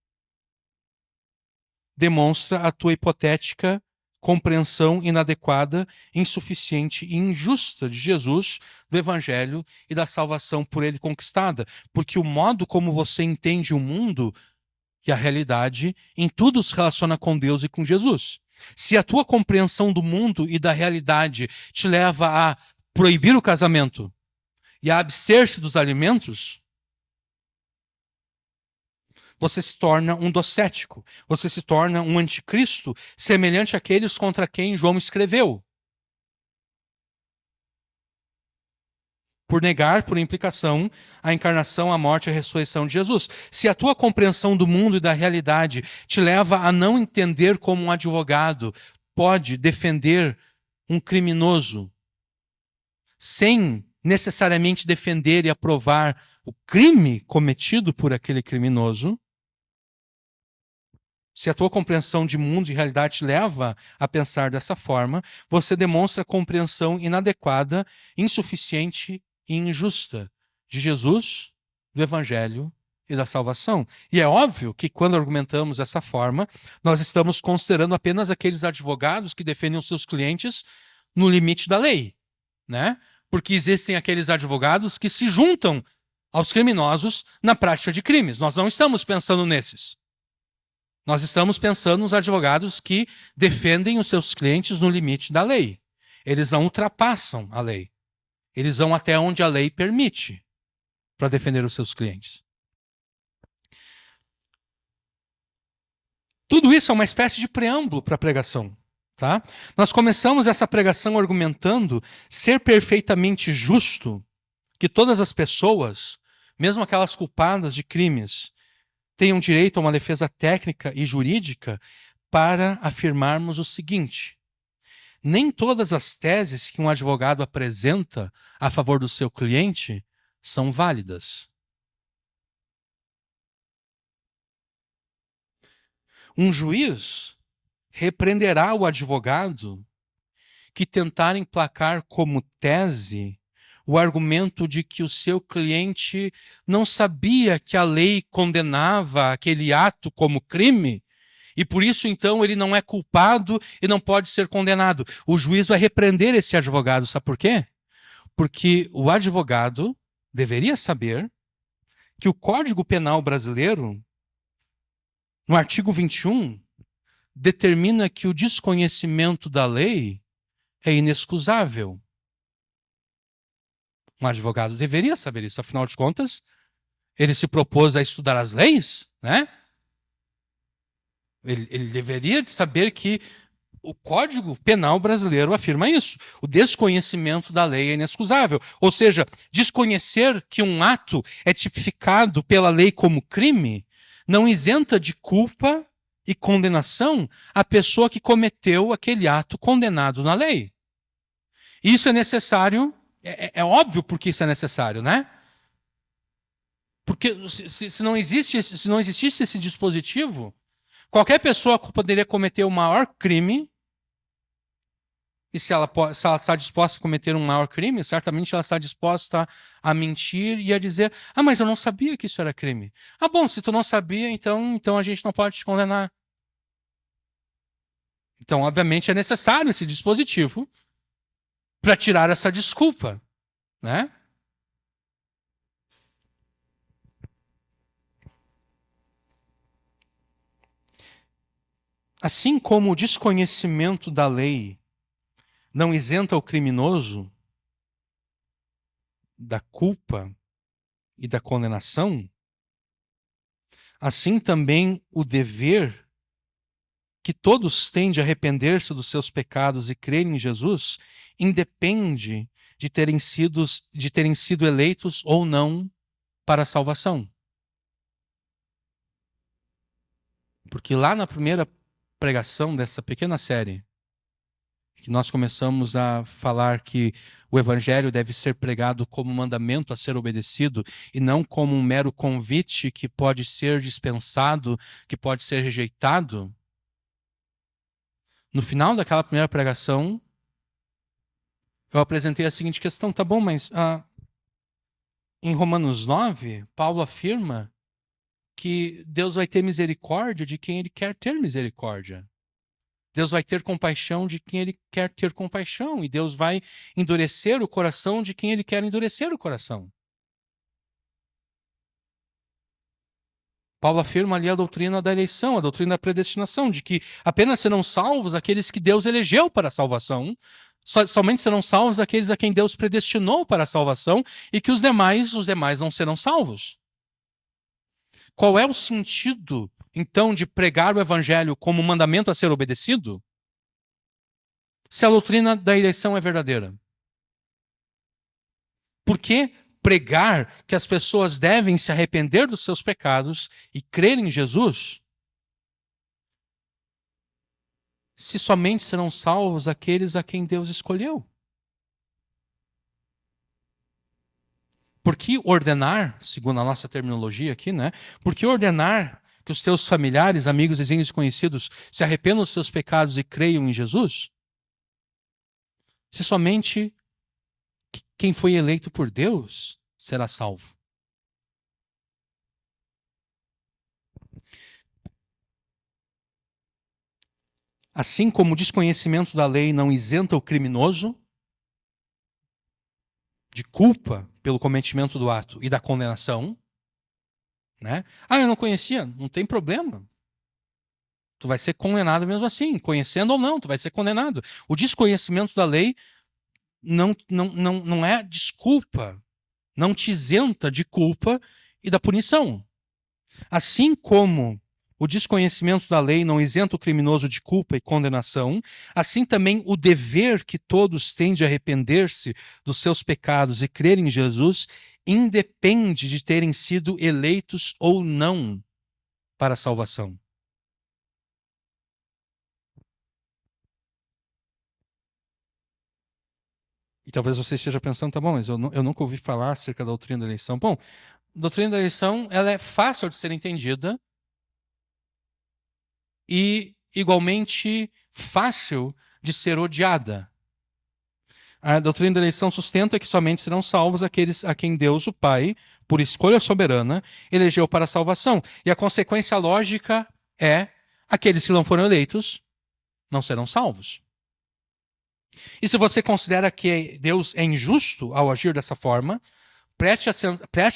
demonstra a tua hipotética compreensão inadequada, insuficiente e injusta de Jesus, do Evangelho e da salvação por ele conquistada. Porque o modo como você entende o mundo e a realidade, em tudo se relaciona com Deus e com Jesus. Se a tua compreensão do mundo e da realidade te leva a proibir o casamento e a abster-se dos alimentos, você se torna um docético, você se torna um anticristo, semelhante àqueles contra quem João escreveu. Por negar, por implicação, a encarnação, a morte e a ressurreição de Jesus. Se a tua compreensão do mundo e da realidade te leva a não entender como um advogado pode defender um criminoso, sem necessariamente defender e aprovar o crime cometido por aquele criminoso, se a tua compreensão de mundo e realidade te leva a pensar dessa forma, você demonstra compreensão inadequada, insuficiente e injusta de Jesus, do Evangelho e da salvação. E é óbvio que quando argumentamos dessa forma, nós estamos considerando apenas aqueles advogados que defendem os seus clientes no limite da lei, né? Porque existem aqueles advogados que se juntam aos criminosos na prática de crimes. Nós não estamos pensando nesses. Nós estamos pensando nos advogados que defendem os seus clientes no limite da lei. Eles não ultrapassam a lei. Eles vão até onde a lei permite para defender os seus clientes. Tudo isso é uma espécie de preâmbulo para a pregação. Tá? Nós começamos essa pregação argumentando ser perfeitamente justo que todas as pessoas, mesmo aquelas culpadas de crimes, tenham direito a uma defesa técnica e jurídica para afirmarmos o seguinte: nem todas as teses que um advogado apresenta a favor do seu cliente são válidas. Um juiz repreenderá o advogado que tentar emplacar como tese o argumento de que o seu cliente não sabia que a lei condenava aquele ato como crime e por isso então ele não é culpado e não pode ser condenado. O juiz vai repreender esse advogado, sabe por quê? Porque o advogado deveria saber que o Código Penal brasileiro, no artigo 21, determina que o desconhecimento da lei é inexcusável. Um advogado deveria saber isso, afinal de contas, ele se propôs a estudar as leis, né? Ele deveria saber que o Código Penal brasileiro afirma isso. O desconhecimento da lei é inexcusável. Ou seja, desconhecer que um ato é tipificado pela lei como crime não isenta de culpa e condenação a pessoa que cometeu aquele ato condenado na lei. Isso é necessário, é óbvio porque isso é necessário, né? Porque se não existisse esse dispositivo, qualquer pessoa poderia cometer o maior crime, e se ela está disposta a cometer um maior crime, certamente ela está disposta a mentir e a dizer: ah, mas eu não sabia que isso era crime. Ah, bom, se tu não sabia, então a gente não pode te condenar. Então, obviamente, é necessário esse dispositivo para tirar essa desculpa, né? Assim como o desconhecimento da lei não isenta o criminoso da culpa e da condenação, assim também o dever que todos têm de arrepender-se dos seus pecados e crer em Jesus independe de terem sido eleitos ou não para a salvação. Porque lá na primeira pregação dessa pequena série, que nós começamos a falar que o evangelho deve ser pregado como mandamento a ser obedecido e não como um mero convite que pode ser dispensado, que pode ser rejeitado. No final daquela primeira pregação, eu apresentei a seguinte questão: tá bom, mas em Romanos 9, Paulo afirma que Deus vai ter misericórdia de quem ele quer ter misericórdia. Deus vai ter compaixão de quem ele quer ter compaixão. E Deus vai endurecer o coração de quem ele quer endurecer o coração. Paulo afirma ali a doutrina da eleição, a doutrina da predestinação, de que apenas serão salvos aqueles que Deus elegeu para a salvação, somente serão salvos aqueles a quem Deus predestinou para a salvação, e que os demais não serão salvos. Qual é o sentido, então, de pregar o evangelho como mandamento a ser obedecido, se a doutrina da eleição é verdadeira? Por que pregar que as pessoas devem se arrepender dos seus pecados e crer em Jesus, se somente serão salvos aqueles a quem Deus escolheu? Por que ordenar, segundo a nossa terminologia aqui, né? Por que ordenar que os teus familiares, amigos, vizinhos e conhecidos se arrependam dos seus pecados e creiam em Jesus? Se somente quem foi eleito por Deus será salvo. Assim como o desconhecimento da lei não isenta o criminoso de culpa pelo cometimento do ato e da condenação, né? Ah, eu não conhecia, não tem problema. Tu vai ser condenado mesmo assim, conhecendo ou não, tu vai ser condenado. O desconhecimento da lei não é desculpa, não te isenta de culpa e da punição. Assim como o desconhecimento da lei não isenta o criminoso de culpa e condenação, assim também o dever que todos têm de arrepender-se dos seus pecados e crer em Jesus independe de terem sido eleitos ou não para a salvação. E talvez você esteja pensando, tá bom, mas eu nunca ouvi falar acerca da doutrina da eleição. Bom, a doutrina da eleição ela é fácil de ser entendida e igualmente fácil de ser odiada. A doutrina da eleição sustenta que somente serão salvos aqueles a quem Deus, o Pai, por escolha soberana, elegeu para a salvação. E a consequência lógica é: aqueles que não foram eleitos não serão salvos. E se você considera que Deus é injusto ao agir dessa forma, preste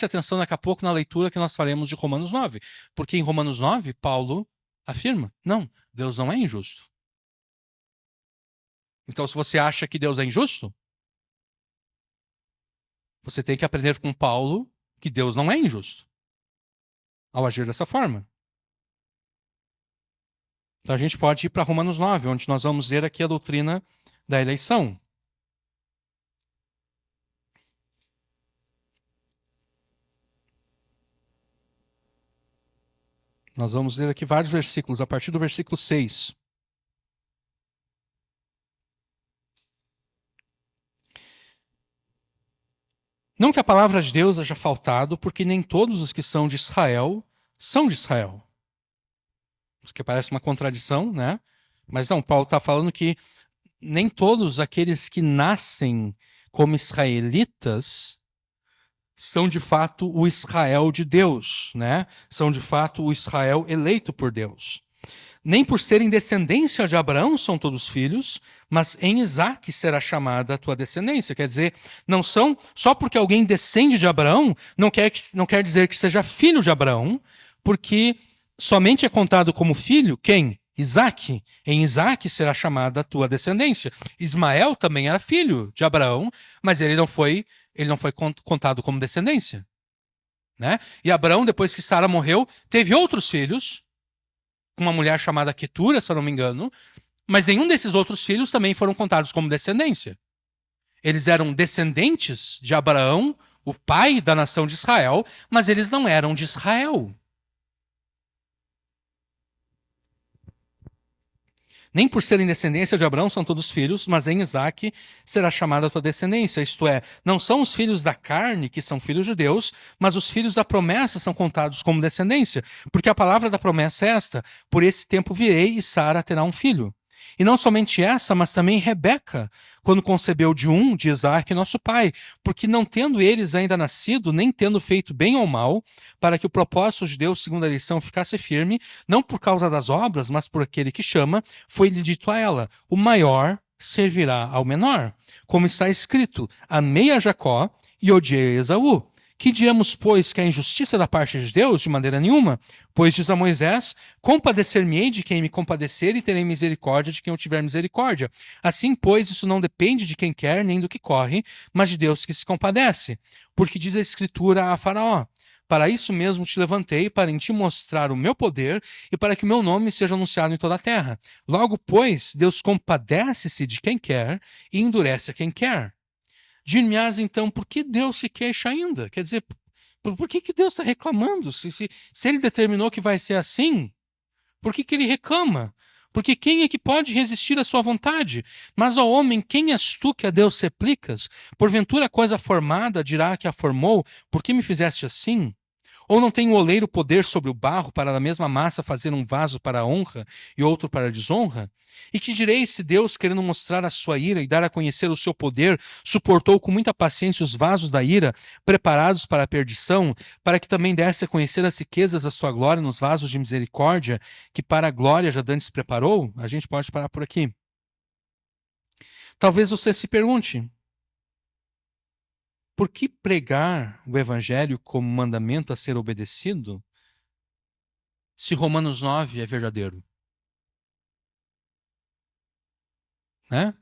atenção daqui a pouco na leitura que nós faremos de Romanos 9. Porque em Romanos 9, Paulo afirma: não, Deus não é injusto. Então, se você acha que Deus é injusto, você tem que aprender com Paulo que Deus não é injusto ao agir dessa forma. Então, a gente pode ir para Romanos 9, onde nós vamos ver aqui a doutrina da eleição. Nós vamos ler aqui vários versículos, a partir do versículo 6. Não que a palavra de Deus haja faltado, porque nem todos os que são de Israel são de Israel. Isso que parece uma contradição, né? Mas não, Paulo está falando que nem todos aqueles que nascem como israelitas são de fato o Israel de Deus, né? São de fato o Israel eleito por Deus. Nem por serem descendência de Abraão são todos filhos, mas em Isaque será chamada a tua descendência. Quer dizer, não são, só porque alguém descende de Abraão, não quer dizer que seja filho de Abraão, porque somente é contado como filho quem? Isaque. Em Isaque será chamada a tua descendência. Ismael também era filho de Abraão, mas ele não foi contado como descendência, né? E Abraão, depois que Sara morreu, teve outros filhos, uma mulher chamada Quetura, se eu não me engano, mas nenhum desses outros filhos também foram contados como descendência. Eles eram descendentes de Abraão, o pai da nação de Israel, mas eles não eram de Israel. Nem por serem descendência de Abraão são todos filhos, mas em Isaque será chamada a tua descendência. Isto é, não são os filhos da carne que são filhos de Deus, mas os filhos da promessa são contados como descendência. Porque a palavra da promessa é esta: por esse tempo virei e Sara terá um filho. E não somente essa, mas também Rebeca, quando concebeu de Isaque, nosso pai, porque não tendo eles ainda nascido, nem tendo feito bem ou mal, para que o propósito de Deus, segundo a eleição, ficasse firme, não por causa das obras, mas por aquele que chama, foi-lhe dito a ela: o maior servirá ao menor. Como está escrito: amei a Jacó e odiei a Esaú. Que diremos, pois, que a injustiça da parte de Deus? De maneira nenhuma. Pois diz a Moisés: compadecer-me-ei de quem me compadecer e terei misericórdia de quem eu tiver misericórdia. Assim, pois, isso não depende de quem quer nem do que corre, mas de Deus que se compadece. Porque diz a Escritura a Faraó: para isso mesmo te levantei, para em ti mostrar o meu poder e para que o meu nome seja anunciado em toda a terra. Logo, pois, Deus compadece-se de quem quer e endurece a quem quer. Dir-me-ás, então, por que Deus se queixa ainda? Quer dizer, por que Deus está reclamando? Se ele determinou que vai ser assim, por que ele reclama? Porque quem é que pode resistir à sua vontade? Mas, ó homem, quem és tu que a Deus replicas? Porventura a coisa formada dirá que a formou: por que me fizeste assim? Ou não tem o oleiro poder sobre o barro para da mesma massa fazer um vaso para a honra e outro para a desonra? E que direis se Deus, querendo mostrar a sua ira e dar a conhecer o seu poder, suportou com muita paciência os vasos da ira, preparados para a perdição, para que também desse a conhecer as riquezas da sua glória nos vasos de misericórdia, que para a glória já dantes preparou? A gente pode parar por aqui. Talvez você se pergunte, por que pregar o evangelho como mandamento a ser obedecido, se Romanos 9 é verdadeiro? Né?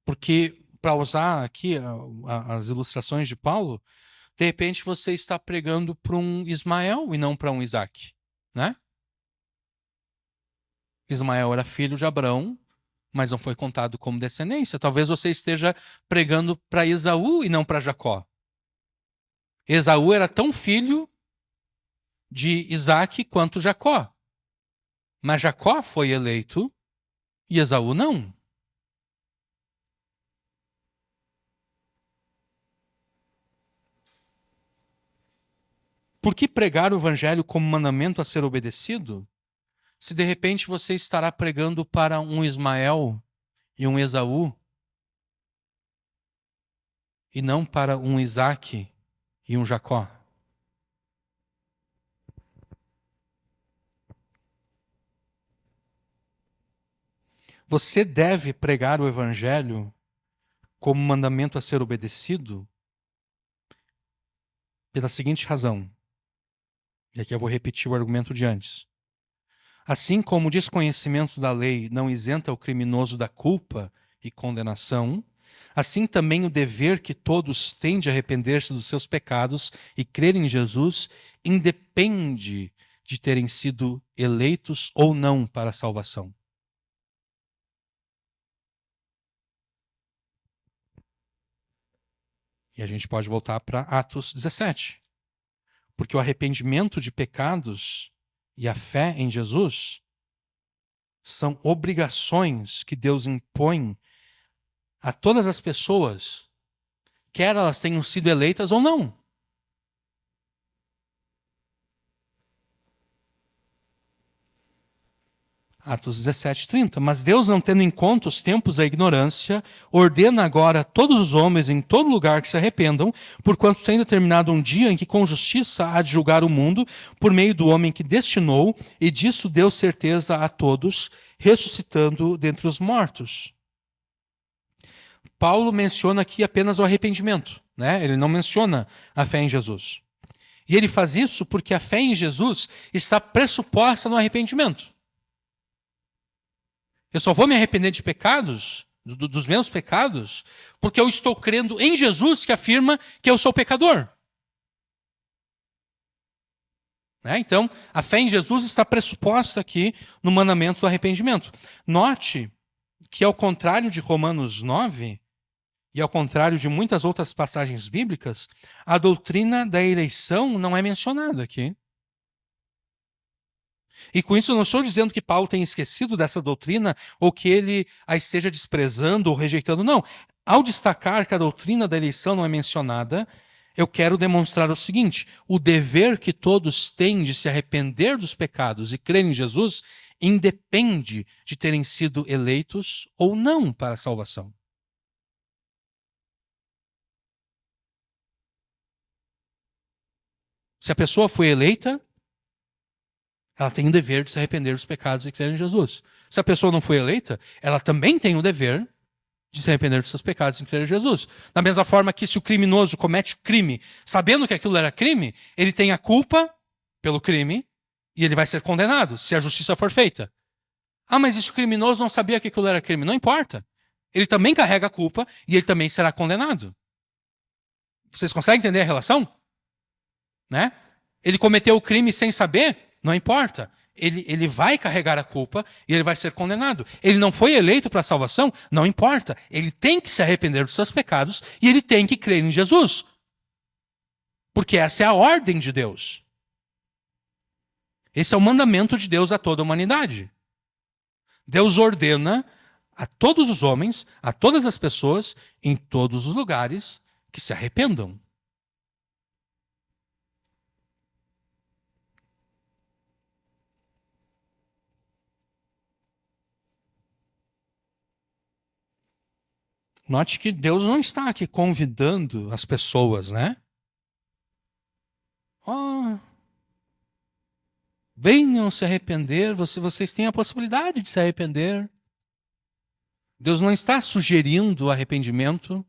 Porque, para usar aqui as ilustrações de Paulo, de repente você está pregando para um Ismael e não para um Isaque, né? Ismael era filho de Abraão, mas não foi contado como descendência. Talvez você esteja pregando para Esaú e não para Jacó. Esaú era tão filho de Isaque quanto Jacó. Mas Jacó foi eleito e Esaú não. Por que pregar o evangelho como mandamento a ser obedecido, se de repente você estará pregando para um Ismael e um Esaú, e não para um Isaque e um Jacó? Você deve pregar o evangelho como mandamento a ser obedecido pela seguinte razão. E aqui eu vou repetir o argumento de antes. Assim como o desconhecimento da lei não isenta o criminoso da culpa e condenação, assim também o dever que todos têm de arrepender-se dos seus pecados e crer em Jesus independe de terem sido eleitos ou não para a salvação. E a gente pode voltar para Atos 17. Porque o arrependimento de pecados e a fé em Jesus são obrigações que Deus impõe a todas as pessoas, quer elas tenham sido eleitas ou não. Atos 17:30. Mas Deus, não tendo em conta os tempos da ignorância, ordena agora a todos os homens em todo lugar que se arrependam, porquanto tem determinado um dia em que com justiça há de julgar o mundo, por meio do homem que destinou, e disso deu certeza a todos, ressuscitando dentre os mortos. Paulo menciona aqui apenas o arrependimento, né? Ele não menciona a fé em Jesus. E ele faz isso porque a fé em Jesus está pressuposta no arrependimento. Eu só vou me arrepender de pecados, dos meus pecados, porque eu estou crendo em Jesus, que afirma que eu sou pecador. Né? Então, a fé em Jesus está pressuposta aqui no mandamento do arrependimento. Note que, ao contrário de Romanos 9, e ao contrário de muitas outras passagens bíblicas, a doutrina da eleição não é mencionada aqui. E com isso eu não estou dizendo que Paulo tenha esquecido dessa doutrina ou que ele a esteja desprezando ou rejeitando. Não. Ao destacar que a doutrina da eleição não é mencionada, eu quero demonstrar o seguinte: o dever que todos têm de se arrepender dos pecados e crer em Jesus independe de terem sido eleitos ou não para a salvação. Se a pessoa foi eleita, ela tem o dever de se arrepender dos pecados e crer em Jesus. Se a pessoa não foi eleita, ela também tem o dever de se arrepender dos seus pecados e crer em Jesus. Da mesma forma que se o criminoso comete crime, sabendo que aquilo era crime, ele tem a culpa pelo crime e ele vai ser condenado, se a justiça for feita. Ah, mas e se o criminoso não sabia que aquilo era crime? Não importa. Ele também carrega a culpa e ele também será condenado. Vocês conseguem entender a relação? Né? Ele cometeu o crime sem saber? Não importa. Ele vai carregar a culpa e ele vai ser condenado. Ele não foi eleito para a salvação? Não importa. Ele tem que se arrepender dos seus pecados e ele tem que crer em Jesus. Porque essa é a ordem de Deus. Esse é o mandamento de Deus a toda a humanidade. Deus ordena a todos os homens, a todas as pessoas, em todos os lugares, que se arrependam. Note que Deus não está aqui convidando as pessoas, né? Oh, venham se arrepender, vocês têm a possibilidade de se arrepender. Deus não está sugerindo arrependimento.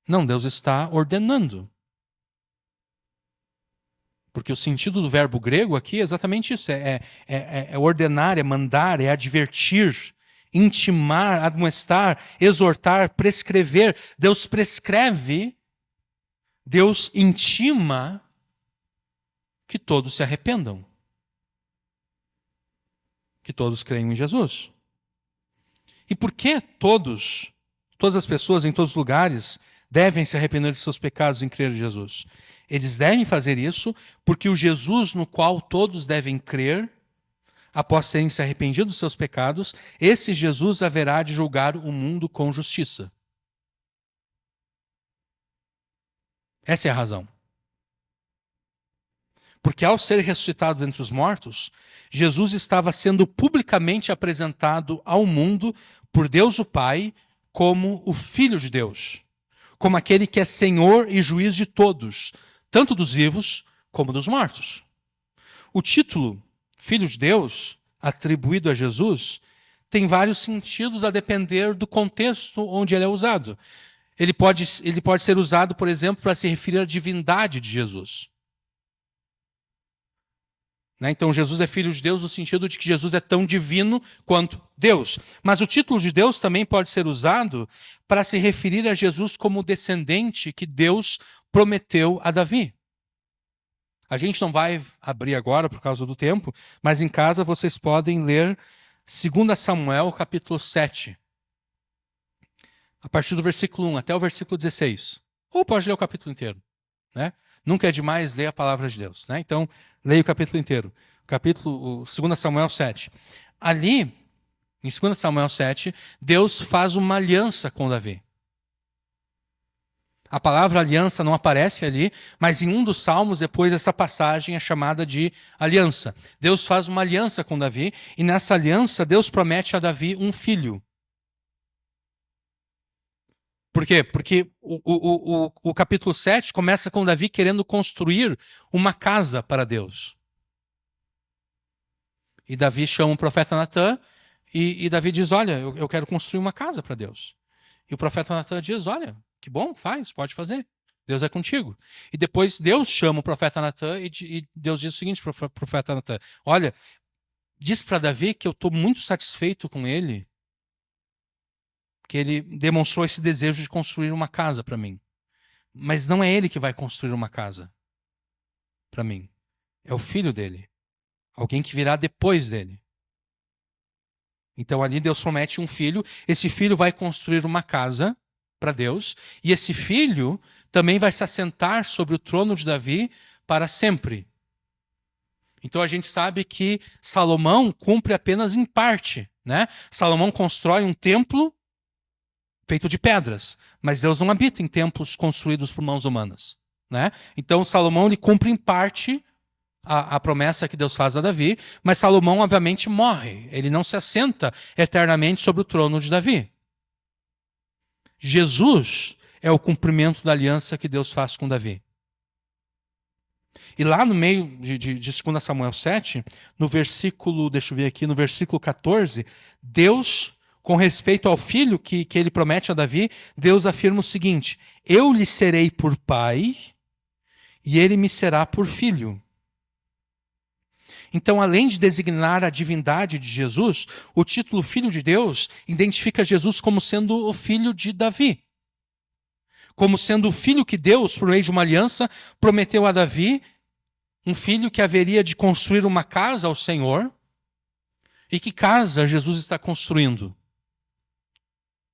Não, Deus está ordenando. Porque o sentido do verbo grego aqui é exatamente isso. É ordenar, é mandar, é advertir, intimar, admoestar, exortar, prescrever. Deus prescreve, Deus intima que todos se arrependam. Que todos creiam em Jesus. E por que todas as pessoas em todos os lugares devem se arrepender de seus pecados em crer em Jesus? Eles devem fazer isso porque o Jesus no qual todos devem crer, após terem se arrependido dos seus pecados, esse Jesus haverá de julgar o mundo com justiça. Essa é a razão. Porque ao ser ressuscitado dentre os mortos, Jesus estava sendo publicamente apresentado ao mundo por Deus o Pai como o Filho de Deus, como aquele que é Senhor e juiz de todos, tanto dos vivos como dos mortos. O título Filho de Deus, atribuído a Jesus, tem vários sentidos a depender do contexto onde ele é usado. Ele pode ser usado, por exemplo, para se referir à divindade de Jesus. Então, Jesus é Filho de Deus no sentido de que Jesus é tão divino quanto Deus. Mas o título de Deus também pode ser usado para se referir a Jesus como descendente que Deus prometeu a Davi. A gente não vai abrir agora por causa do tempo, mas em casa vocês podem ler 2 Samuel, capítulo 7. A partir do versículo 1 até o versículo 16. Ou pode ler o capítulo inteiro, né? Nunca é demais ler a palavra de Deus, né? Então, leia o capítulo inteiro. O 2 Samuel 7. Ali, em 2 Samuel 7, Deus faz uma aliança com Davi. A palavra aliança não aparece ali, mas em um dos salmos, depois essa passagem é chamada de aliança. Deus faz uma aliança com Davi, e nessa aliança Deus promete a Davi um filho. Por quê? Porque o capítulo 7 começa com Davi querendo construir uma casa para Deus. E Davi chama o profeta Natã, e Davi diz, olha, eu quero construir uma casa para Deus. E o profeta Natã diz, olha, que bom, pode fazer. Deus é contigo. E depois Deus chama o profeta Natã, e Deus diz o seguinte para o profeta Natã, olha, diz para Davi que eu estou muito satisfeito com ele, que ele demonstrou esse desejo de construir uma casa para mim. Mas não é ele que vai construir uma casa para mim. É o filho dele. Alguém que virá depois dele. Então ali Deus promete um filho. Esse filho vai construir uma casa para Deus. E esse filho também vai se assentar sobre o trono de Davi para sempre. Então a gente sabe que Salomão cumpre apenas em parte, né? Salomão constrói um templo feito de pedras, mas Deus não habita em templos construídos por mãos humanas, né? Então Salomão ele cumpre em parte a promessa que Deus faz a Davi, mas Salomão obviamente morre, ele não se assenta eternamente sobre o trono de Davi. Jesus é o cumprimento da aliança que Deus faz com Davi. E lá no meio de 2 Samuel 7, no versículo, deixa eu ver aqui, no versículo 14, Deus, com respeito ao filho que ele promete a Davi, Deus afirma o seguinte, eu lhe serei por pai e ele me será por filho. Então, além de designar a divindade de Jesus, o título Filho de Deus identifica Jesus como sendo o filho de Davi. Como sendo o filho que Deus, por meio de uma aliança, prometeu a Davi, um filho que haveria de construir uma casa ao Senhor. E que casa Jesus está construindo?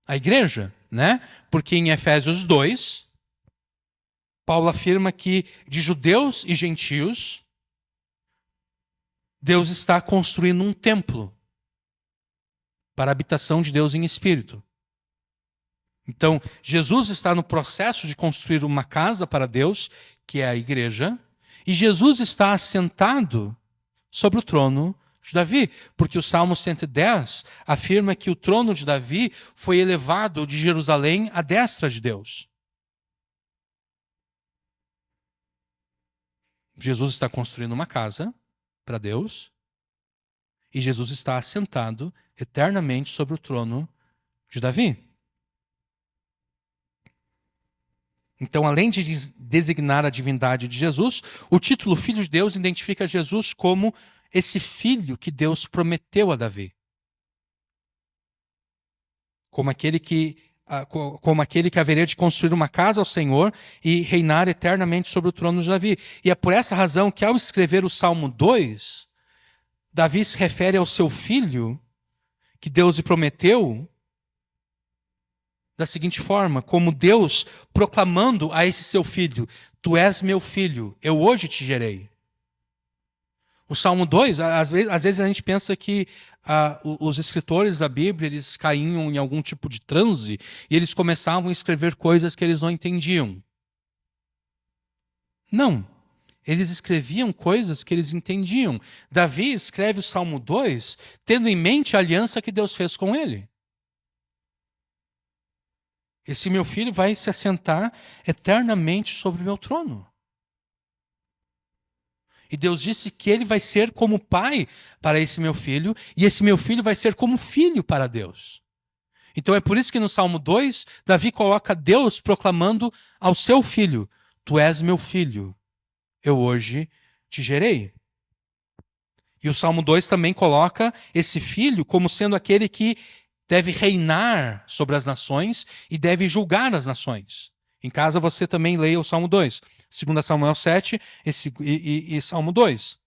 A igreja, né? Porque em Efésios 2, Paulo afirma que de judeus e gentios, Deus está construindo um templo para a habitação de Deus em espírito. Então, Jesus está no processo de construir uma casa para Deus, que é a igreja, e Jesus está assentado sobre o trono de Davi, porque o Salmo 110 afirma que o trono de Davi foi elevado de Jerusalém à destra de Deus. Jesus está construindo uma casa para Deus e Jesus está assentado eternamente sobre o trono de Davi. Então, além de designar a divindade de Jesus, o título Filho de Deus identifica Jesus como esse filho que Deus prometeu a Davi. Como aquele que haveria de construir uma casa ao Senhor e reinar eternamente sobre o trono de Davi. E é por essa razão que, ao escrever o Salmo 2, Davi se refere ao seu filho, que Deus lhe prometeu, da seguinte forma, como Deus proclamando a esse seu filho: tu és meu filho, eu hoje te gerei. O Salmo 2, às vezes a gente pensa que os escritores da Bíblia, eles caíam em algum tipo de transe e eles começavam a escrever coisas que eles não entendiam. Não. Eles escreviam coisas que eles entendiam. Davi escreve o Salmo 2 tendo em mente a aliança que Deus fez com ele. Esse meu filho vai se assentar eternamente sobre o meu trono. E Deus disse que ele vai ser como pai para esse meu filho, e esse meu filho vai ser como filho para Deus. Então é por isso que no Salmo 2, Davi coloca Deus proclamando ao seu filho: tu és meu filho, eu hoje te gerei. E o Salmo 2 também coloca esse filho como sendo aquele que deve reinar sobre as nações e deve julgar as nações. Em casa você também leia o Salmo 2. 2 Samuel 7 e Salmo 2.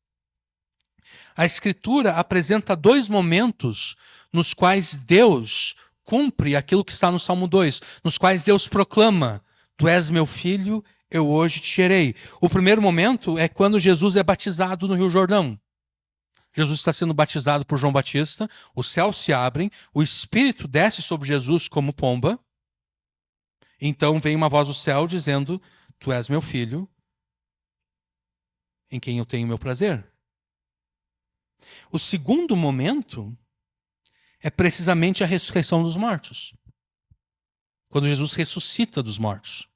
A Escritura apresenta dois momentos nos quais Deus cumpre aquilo que está no Salmo 2, nos quais Deus proclama: tu és meu filho, eu hoje te gerei. O primeiro momento é quando Jesus é batizado no Rio Jordão. Jesus está sendo batizado por João Batista, os céus se abrem, o Espírito desce sobre Jesus como pomba. Então vem uma voz do céu dizendo: tu és meu filho, em quem eu tenho meu prazer. O segundo momento é precisamente a ressurreição dos mortos. Quando Jesus ressuscita dos mortos.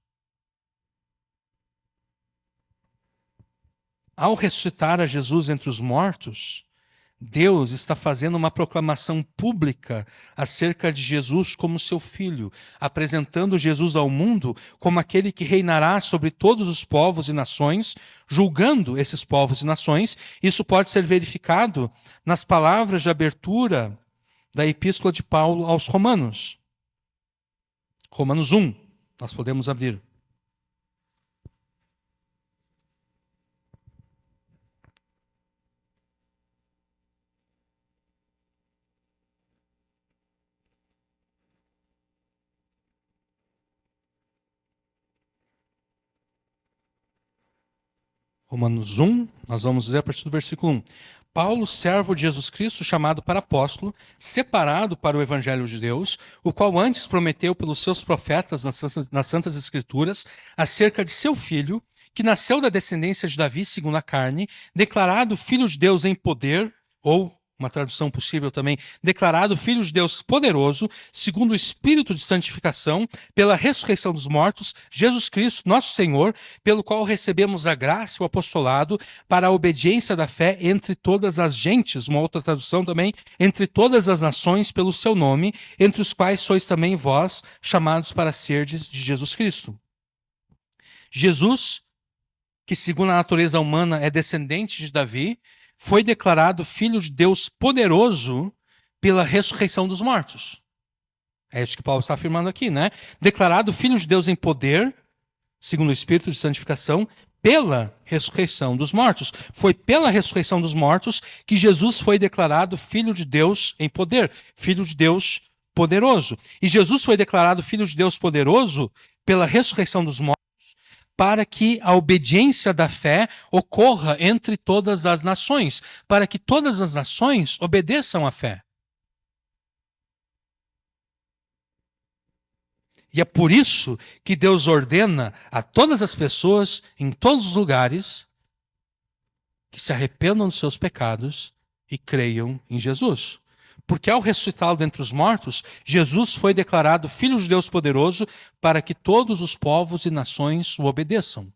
Ao ressuscitar a Jesus entre os mortos, Deus está fazendo uma proclamação pública acerca de Jesus como seu filho, apresentando Jesus ao mundo como aquele que reinará sobre todos os povos e nações, julgando esses povos e nações. Isso pode ser verificado nas palavras de abertura da Epístola de Paulo aos Romanos. Romanos 1, nós podemos abrir. Romanos 1, nós vamos ler a partir do versículo 1. Paulo, servo de Jesus Cristo, chamado para apóstolo, separado para o evangelho de Deus, o qual antes prometeu pelos seus profetas nas Santas Escrituras, acerca de seu filho, que nasceu da descendência de Davi segundo a carne, declarado filho de Deus em poder, ou uma tradução possível também, declarado Filho de Deus poderoso, segundo o Espírito de santificação, pela ressurreição dos mortos, Jesus Cristo, nosso Senhor, pelo qual recebemos a graça e o apostolado para a obediência da fé entre todas as gentes, uma outra tradução também, entre todas as nações pelo seu nome, entre os quais sois também vós, chamados para serdes de Jesus Cristo. Jesus, que segundo a natureza humana é descendente de Davi, foi declarado Filho de Deus poderoso pela ressurreição dos mortos. É isso que Paulo está afirmando aqui, né? Declarado Filho de Deus em poder, segundo o Espírito de santificação, pela ressurreição dos mortos. Foi pela ressurreição dos mortos que Jesus foi declarado Filho de Deus em poder, Filho de Deus poderoso. E Jesus foi declarado Filho de Deus poderoso pela ressurreição dos mortos, para que a obediência da fé ocorra entre todas as nações, para que todas as nações obedeçam à fé. E é por isso que Deus ordena a todas as pessoas, em todos os lugares, que se arrependam dos seus pecados e creiam em Jesus. Porque ao ressuscitá-lo dentre os mortos, Jesus foi declarado Filho de Deus poderoso para que todos os povos e nações o obedeçam.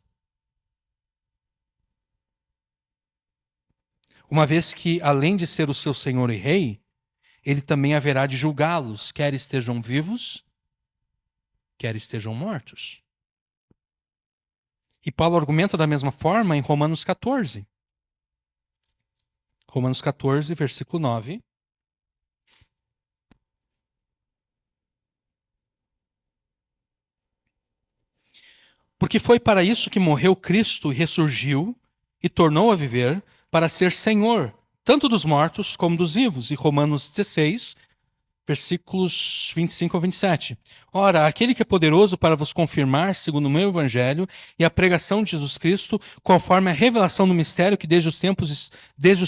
Uma vez que, além de ser o seu Senhor e Rei, ele também haverá de julgá-los, quer estejam vivos, quer estejam mortos. E Paulo argumenta da mesma forma em Romanos 14. Romanos 14, versículo 9. Porque foi para isso que morreu Cristo e ressurgiu e tornou a viver para ser Senhor, tanto dos mortos como dos vivos. E Romanos 16, versículos 25 a 27. Ora, aquele que é poderoso para vos confirmar, segundo o meu evangelho, e a pregação de Jesus Cristo, conforme a revelação do mistério que desde os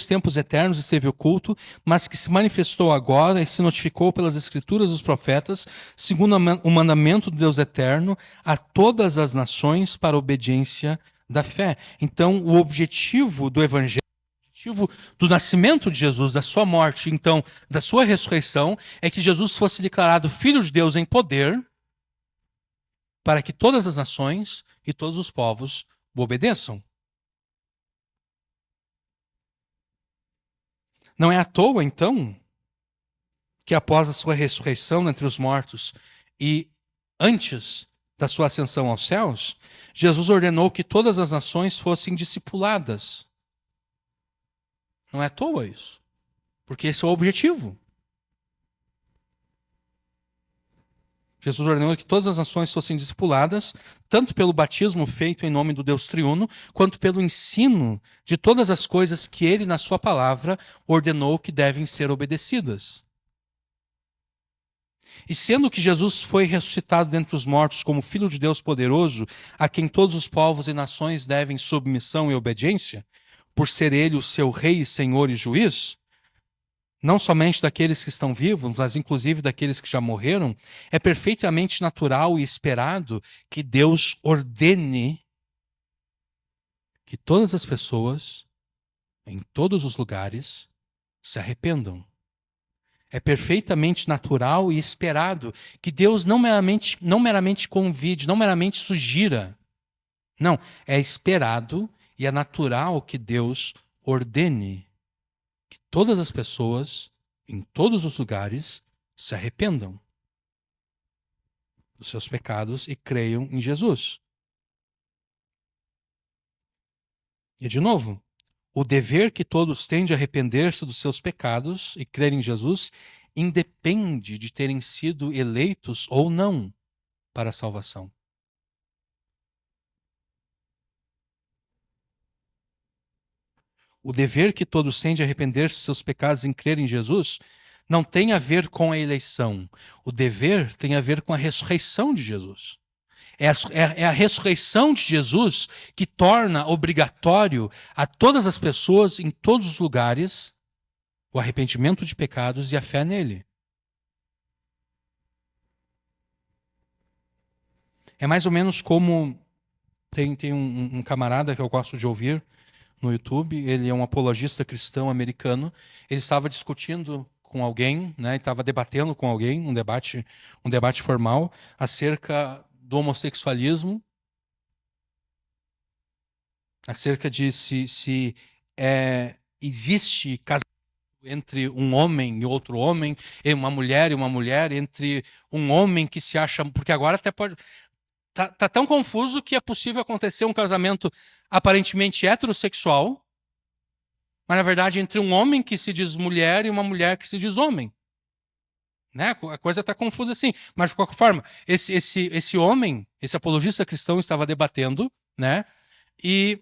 tempos eternos esteve oculto, mas que se manifestou agora e se notificou pelas escrituras dos profetas, segundo o mandamento do Deus eterno, a todas as nações para a obediência da fé. Então, o objetivo do evangelho, do nascimento de Jesus, da sua morte, então da sua ressurreição, é que Jesus fosse declarado Filho de Deus em poder para que todas as nações e todos os povos o obedeçam. Não é à toa, então, que após a sua ressurreição entre os mortos e antes da sua ascensão aos céus, Jesus ordenou que todas as nações fossem discipuladas. Não é à toa isso, porque esse é o objetivo. Jesus ordenou que todas as nações fossem discipuladas, tanto pelo batismo feito em nome do Deus triuno, quanto pelo ensino de todas as coisas que ele, na sua palavra, ordenou que devem ser obedecidas. E sendo que Jesus foi ressuscitado dentre os mortos como Filho de Deus poderoso, a quem todos os povos e nações devem submissão e obediência, por ser ele o seu rei, senhor e juiz, não somente daqueles que estão vivos, mas inclusive daqueles que já morreram, é perfeitamente natural e esperado que Deus ordene que todas as pessoas, em todos os lugares, se arrependam. É perfeitamente natural e esperado que Deus não meramente convide, não meramente sugira. Não, é esperado e é natural que Deus ordene que todas as pessoas, em todos os lugares, se arrependam dos seus pecados e creiam em Jesus. E de novo, o dever que todos têm de arrepender-se dos seus pecados e crer em Jesus independe de terem sido eleitos ou não para a salvação. O dever que todos têm de arrepender-se dos seus pecados e crer em Jesus não tem a ver com a eleição. O dever tem a ver com a ressurreição de Jesus. É a ressurreição de Jesus que torna obrigatório a todas as pessoas, em todos os lugares, o arrependimento de pecados e a fé nele. É mais ou menos como tem um camarada que eu gosto de ouvir no YouTube, ele é um apologista cristão americano, ele estava discutindo com alguém, né, estava debatendo com alguém, um debate formal, acerca do homossexualismo, acerca de se existe casamento entre um homem e outro homem, e uma mulher, entre um homem que se acha... Porque agora até pode... Tá tão confuso que é possível acontecer um casamento aparentemente heterossexual, mas na verdade entre um homem que se diz mulher e uma mulher que se diz homem. Né? A coisa está confusa assim. Mas de qualquer forma, esse homem, esse apologista cristão estava debatendo, né? E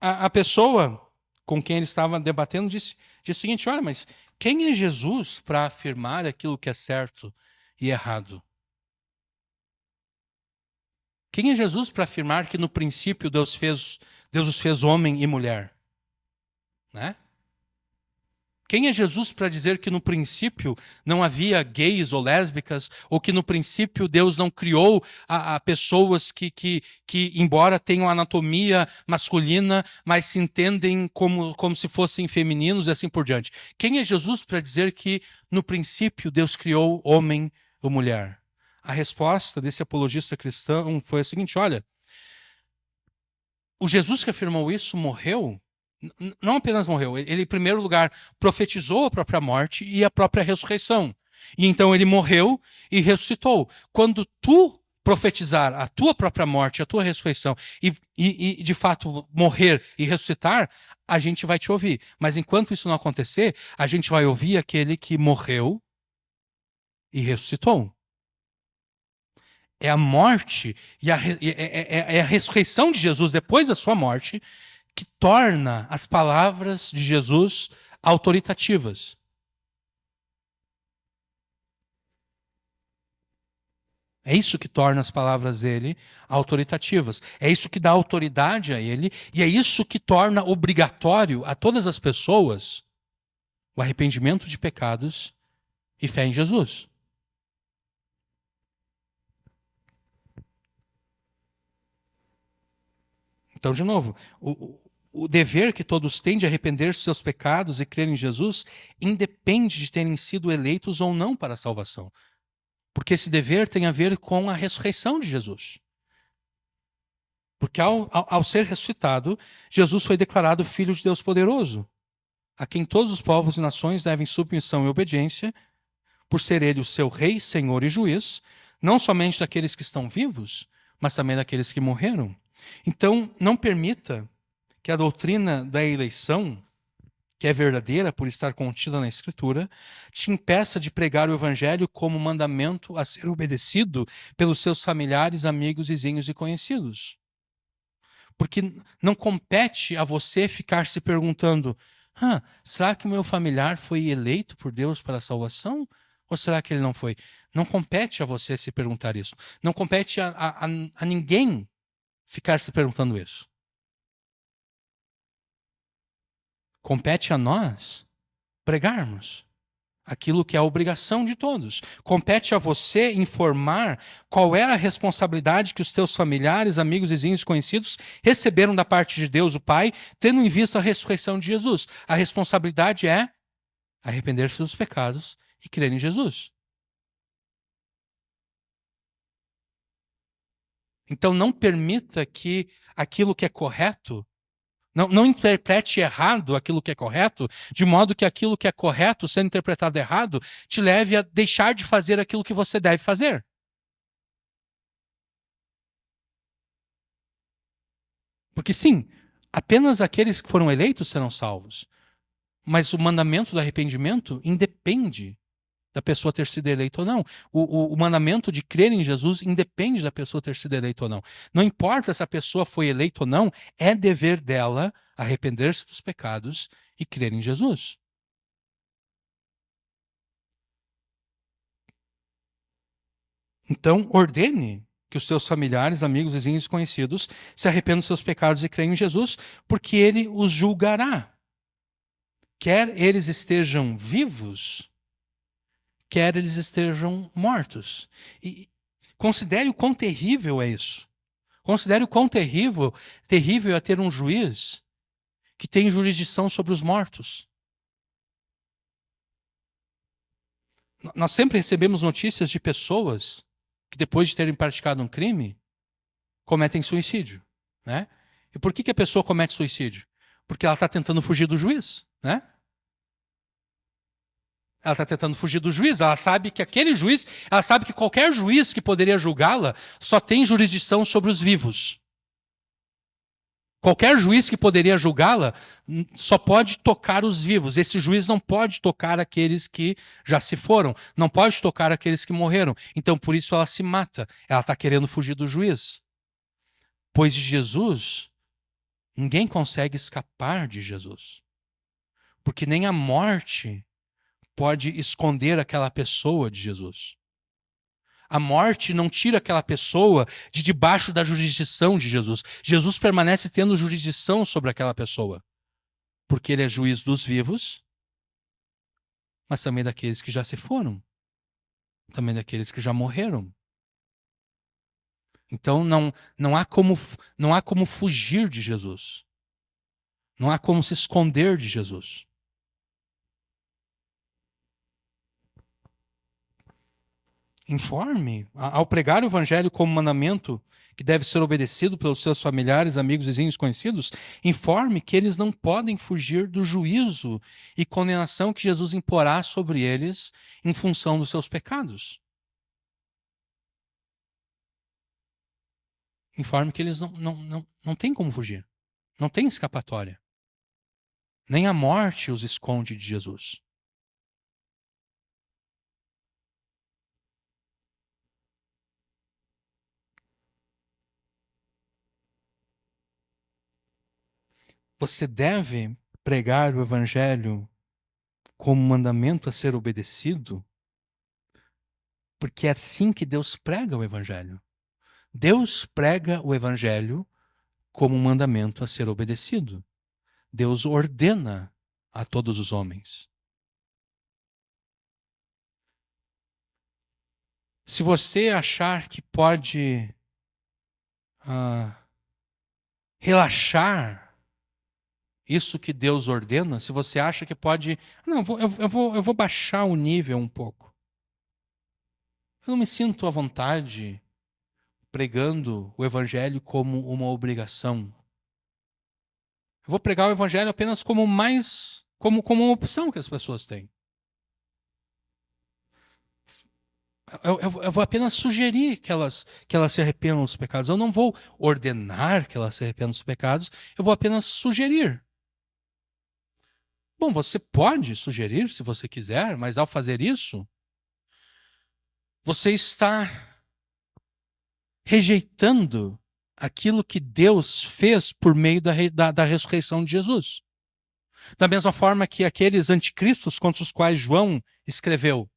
a pessoa com quem ele estava debatendo disse o seguinte: olha, mas quem é Jesus para afirmar aquilo que é certo e errado? Quem é Jesus para afirmar que no princípio Deus os fez homem e mulher? Né? Quem é Jesus para dizer que no princípio não havia gays ou lésbicas, ou que no princípio Deus não criou a pessoas que, embora tenham anatomia masculina, mas se entendem como se fossem femininos e assim por diante? Quem é Jesus para dizer que no princípio Deus criou homem ou mulher? A resposta desse apologista cristão foi a seguinte: olha, o Jesus que afirmou isso morreu. Não apenas morreu, ele, em primeiro lugar, profetizou a própria morte e a própria ressurreição. E então ele morreu e ressuscitou. Quando tu profetizar a tua própria morte, a tua ressurreição, e de fato morrer e ressuscitar, a gente vai te ouvir. Mas enquanto isso não acontecer, a gente vai ouvir aquele que morreu e ressuscitou. É a morte é a ressurreição de Jesus depois da sua morte que torna as palavras de Jesus autoritativas. É isso que torna as palavras dele autoritativas. É isso que dá autoridade a ele e é isso que torna obrigatório a todas as pessoas o arrependimento de pecados e fé em Jesus. Então, de novo, o dever que todos têm de arrepender-se dos seus pecados e crer em Jesus independe de terem sido eleitos ou não para a salvação. Porque esse dever tem a ver com a ressurreição de Jesus. Porque ao ser ressuscitado, Jesus foi declarado Filho de Deus poderoso, a quem todos os povos e nações devem submissão e obediência, por ser ele o seu rei, senhor e juiz, não somente daqueles que estão vivos, mas também daqueles que morreram. Então, não permita que a doutrina da eleição, que é verdadeira por estar contida na Escritura, te impeça de pregar o Evangelho como mandamento a ser obedecido pelos seus familiares, amigos, vizinhos e conhecidos. Porque não compete a você ficar se perguntando: será que o meu familiar foi eleito por Deus para a salvação? Ou será que ele não foi? Não compete a você se perguntar isso. Não compete a ninguém ficar se perguntando isso. Compete a nós pregarmos aquilo que é a obrigação de todos. Compete a você informar qual era a responsabilidade que os teus familiares, amigos, vizinhos, conhecidos receberam da parte de Deus, o Pai, tendo em vista a ressurreição de Jesus. A responsabilidade é arrepender-se dos pecados e crer em Jesus. Então não permita que aquilo que é correto, não interprete errado aquilo que é correto, de modo que aquilo que é correto, sendo interpretado errado, te leve a deixar de fazer aquilo que você deve fazer. Porque sim, apenas aqueles que foram eleitos serão salvos. Mas o mandamento do arrependimento independe da pessoa ter sido eleita ou não. O mandamento de crer em Jesus independe da pessoa ter sido eleita ou não. Não importa se a pessoa foi eleita ou não, é dever dela arrepender-se dos pecados e crer em Jesus. Então, ordene que os seus familiares, amigos, vizinhos e conhecidos se arrependam dos seus pecados e creiam em Jesus, porque ele os julgará. Quer eles estejam vivos, quer eles estejam mortos. E considere o quão terrível é isso. Considere o quão terrível é ter um juiz que tem jurisdição sobre os mortos. Nós sempre recebemos notícias de pessoas que, depois de terem praticado um crime, cometem suicídio, né? E por que a pessoa comete suicídio? Porque ela está tentando fugir do juiz, né? Ela está tentando fugir do juiz. Ela sabe que aquele juiz, ela sabe que qualquer juiz que poderia julgá-la só tem jurisdição sobre os vivos. Qualquer juiz que poderia julgá-la só pode tocar os vivos. Esse juiz não pode tocar aqueles que já se foram. Não pode tocar aqueles que morreram. Então, por isso, ela se mata. Ela está querendo fugir do juiz. Pois de Jesus, ninguém consegue escapar de Jesus. Porque nem a morte pode esconder aquela pessoa de Jesus. A morte não tira aquela pessoa de debaixo da jurisdição de Jesus. Jesus permanece tendo jurisdição sobre aquela pessoa. Porque ele é juiz dos vivos mas também daqueles que já se foram, também daqueles que já morreram. Então não há como fugir de Jesus. Não há como se esconder de Jesus. Informe, ao pregar o evangelho como mandamento que deve ser obedecido pelos seus familiares, amigos, vizinhos, conhecidos, informe que eles não podem fugir do juízo e condenação que Jesus imporá sobre eles em função dos seus pecados. Informe que eles não têm como fugir. Não tem escapatória. Nem a morte os esconde de Jesus. Você deve pregar o evangelho como mandamento a ser obedecido, porque é assim que Deus prega o evangelho. Deus prega o evangelho como um mandamento a ser obedecido. Deus ordena a todos os homens. Se você achar que pode ah, relaxar isso que Deus ordena, se você acha que pode. Não, eu vou baixar o nível um pouco. Eu não me sinto à vontade pregando o evangelho como uma obrigação. Eu vou pregar o evangelho apenas como uma opção que as pessoas têm. Eu vou apenas sugerir que elas se arrependam dos pecados. Eu não vou ordenar que elas se arrependam dos pecados, eu vou apenas sugerir. Bom, você pode sugerir se você quiser, mas ao fazer isso, você está rejeitando aquilo que Deus fez por meio da ressurreição de Jesus. Da mesma forma que aqueles anticristos contra os quais João escreveu,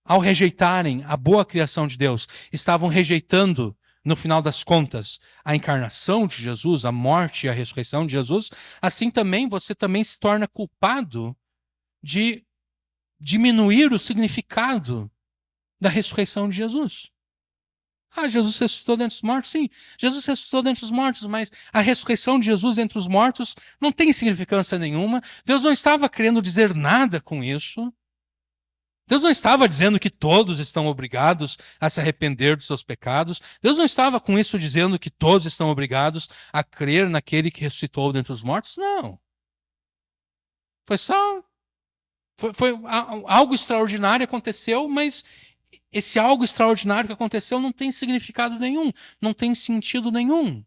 ao rejeitarem a boa criação de Deus, estavam rejeitando, no final das contas, a encarnação de Jesus, a morte e a ressurreição de Jesus, assim também você também se torna culpado de diminuir o significado da ressurreição de Jesus. Ah, Jesus ressuscitou dentre os mortos? Sim, Jesus ressuscitou dentre os mortos, mas a ressurreição de Jesus entre os mortos não tem significância nenhuma. Deus não estava querendo dizer nada com isso. Deus não estava dizendo que todos estão obrigados a se arrepender dos seus pecados. Deus não estava com isso dizendo que todos estão obrigados a crer naquele que ressuscitou dentre os mortos. Não. Foi só. Algo extraordinário aconteceu, mas esse algo extraordinário que aconteceu não tem significado nenhum, não tem sentido nenhum.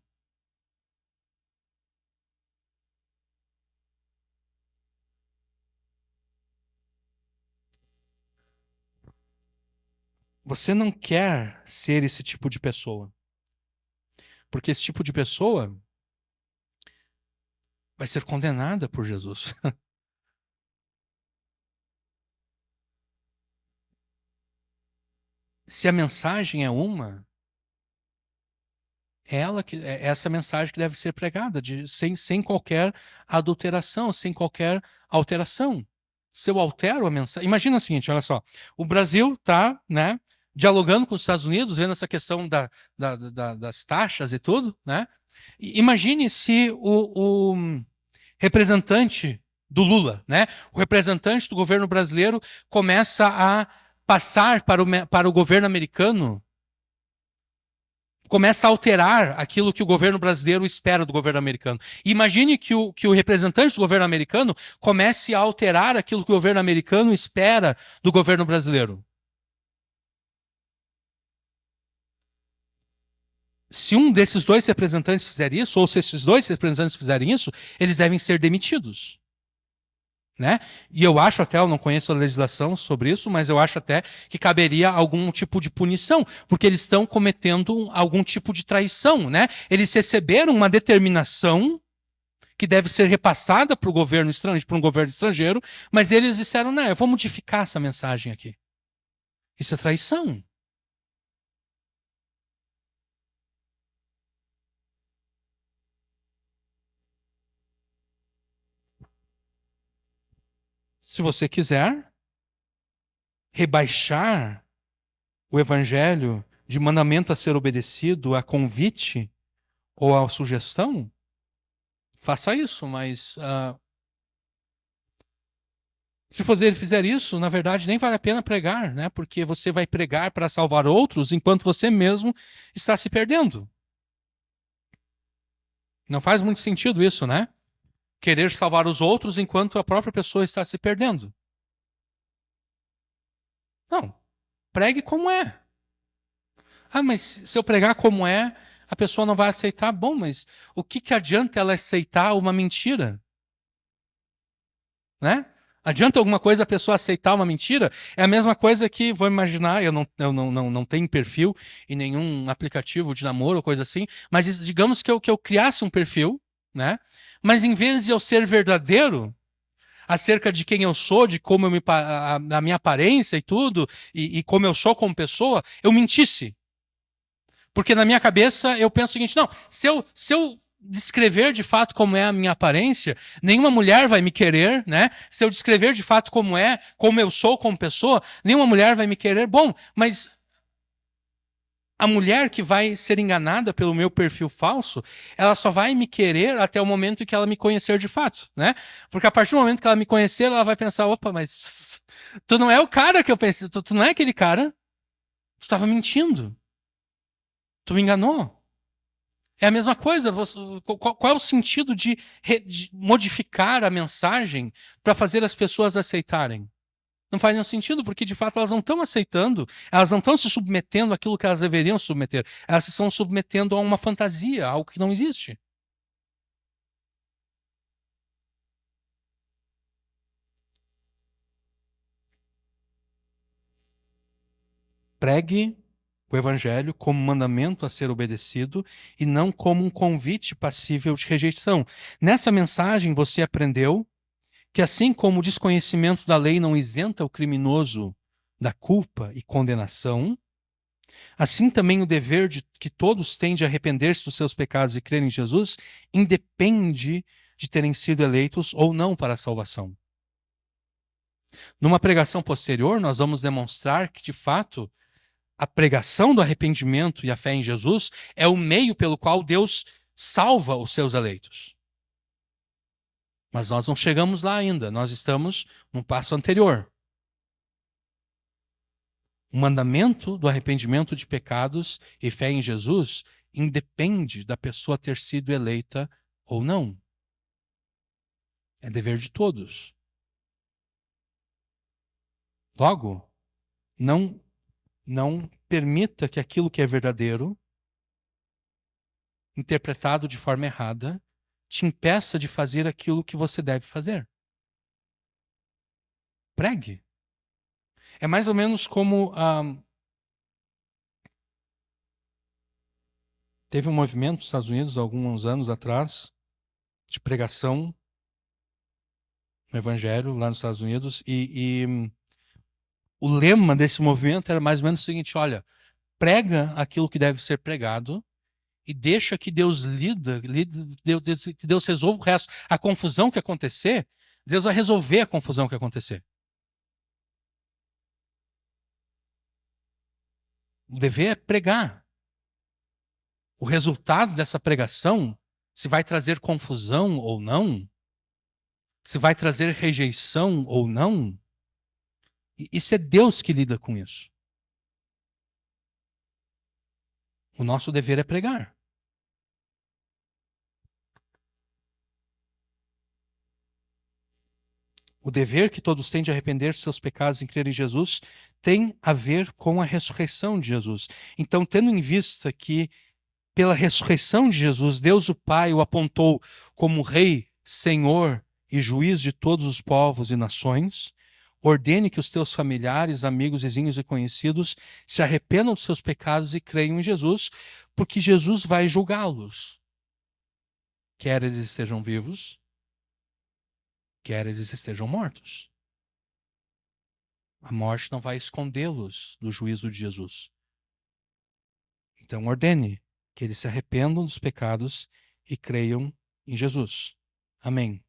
Você não quer ser esse tipo de pessoa. Porque esse tipo de pessoa vai ser condenada por Jesus. Se a mensagem é uma, é essa mensagem que deve ser pregada, sem qualquer adulteração, sem qualquer alteração. Se eu altero a mensagem. Imagina o seguinte, olha só. O Brasil está, né, dialogando com os Estados Unidos, vendo essa questão das taxas e tudo, né? Imagine se o representante do Lula, né? O representante do governo brasileiro começa a passar para o governo americano, começa a alterar aquilo que o governo brasileiro espera do governo americano. Imagine que o representante do governo americano comece a alterar aquilo que o governo americano espera do governo brasileiro. Se um desses dois representantes fizer isso, ou se esses dois representantes fizerem isso, eles devem ser demitidos. Né? E eu acho até, eu não conheço a legislação sobre isso, mas eu acho até que caberia algum tipo de punição, porque eles estão cometendo algum tipo de traição, né? Eles receberam uma determinação que deve ser repassada para o governo estrangeiro, para um governo estrangeiro, mas eles disseram, não, eu vou modificar essa mensagem aqui. Isso é traição. Se você quiser rebaixar o evangelho de mandamento a ser obedecido a convite ou a sugestão, faça isso, mas se você fizer isso, na verdade, nem vale a pena pregar, né? Porque você vai pregar para salvar outros enquanto você mesmo está se perdendo. Não faz muito sentido isso, né? Querer salvar os outros enquanto a própria pessoa está se perdendo. Não. Pregue como é. Ah, mas se eu pregar como é, a pessoa não vai aceitar. Bom, mas o que adianta ela aceitar uma mentira? Né? Adianta alguma coisa a pessoa aceitar uma mentira? É a mesma coisa que, vou imaginar, eu não tenho perfil em nenhum aplicativo de namoro ou coisa assim, mas digamos que eu criasse um perfil, né? Mas em vez de eu ser verdadeiro acerca de quem eu sou, de como a minha aparência e tudo, e como eu sou como pessoa, eu mentisse. Porque na minha cabeça eu penso o seguinte: não, se eu descrever de fato como é a minha aparência, nenhuma mulher vai me querer, né? Se eu descrever de fato como é, como eu sou como pessoa, nenhuma mulher vai me querer. Bom, mas a mulher que vai ser enganada pelo meu perfil falso, ela só vai me querer até o momento que ela me conhecer de fato, né? Porque a partir do momento que ela me conhecer, ela vai pensar: opa, mas tu não é o cara que eu pensei, tu não é aquele cara, tu estava mentindo, tu me enganou. É a mesma coisa. Qual é o sentido de modificar a mensagem para fazer as pessoas aceitarem? Não faz nenhum sentido, porque de fato elas não estão aceitando, elas não estão se submetendo àquilo que elas deveriam submeter. Elas se estão submetendo a uma fantasia, a algo que não existe. Pregue o evangelho como mandamento a ser obedecido e não como um convite passível de rejeição. Nessa mensagem você aprendeu que assim como o desconhecimento da lei não isenta o criminoso da culpa e condenação, assim também o dever de que todos têm de arrepender-se dos seus pecados e crer em Jesus independe de terem sido eleitos ou não para a salvação. Numa pregação posterior, nós vamos demonstrar que, de fato, a pregação do arrependimento e a fé em Jesus é o meio pelo qual Deus salva os seus eleitos. Mas nós não chegamos lá ainda, nós estamos num passo anterior. O mandamento do arrependimento de pecados e fé em Jesus independe da pessoa ter sido eleita ou não. É dever de todos. Logo, não permita que aquilo que é verdadeiro, interpretado de forma errada, te impeça de fazer aquilo que você deve fazer. Pregue. É mais ou menos como teve um movimento nos Estados Unidos, alguns anos atrás, de pregação no Evangelho lá nos Estados Unidos, e o lema desse movimento era mais ou menos o seguinte: olha, prega aquilo que deve ser pregado e deixa que Deus que Deus resolva o resto. A confusão que acontecer, Deus vai resolver a confusão que acontecer. O dever é pregar. O resultado dessa pregação, se vai trazer confusão ou não, se vai trazer rejeição ou não, isso é Deus que lida com isso. O nosso dever é pregar. O dever que todos têm de arrepender dos seus pecados e crer em Jesus tem a ver com a ressurreição de Jesus. Então, tendo em vista que, pela ressurreição de Jesus, Deus o Pai o apontou como Rei, Senhor e Juiz de todos os povos e nações, ordene que os teus familiares, amigos, vizinhos e conhecidos se arrependam dos seus pecados e creiam em Jesus, porque Jesus vai julgá-los, quer eles estejam vivos, quer eles estejam mortos. A morte não vai escondê-los do juízo de Jesus. Então ordene que eles se arrependam dos pecados e creiam em Jesus. Amém.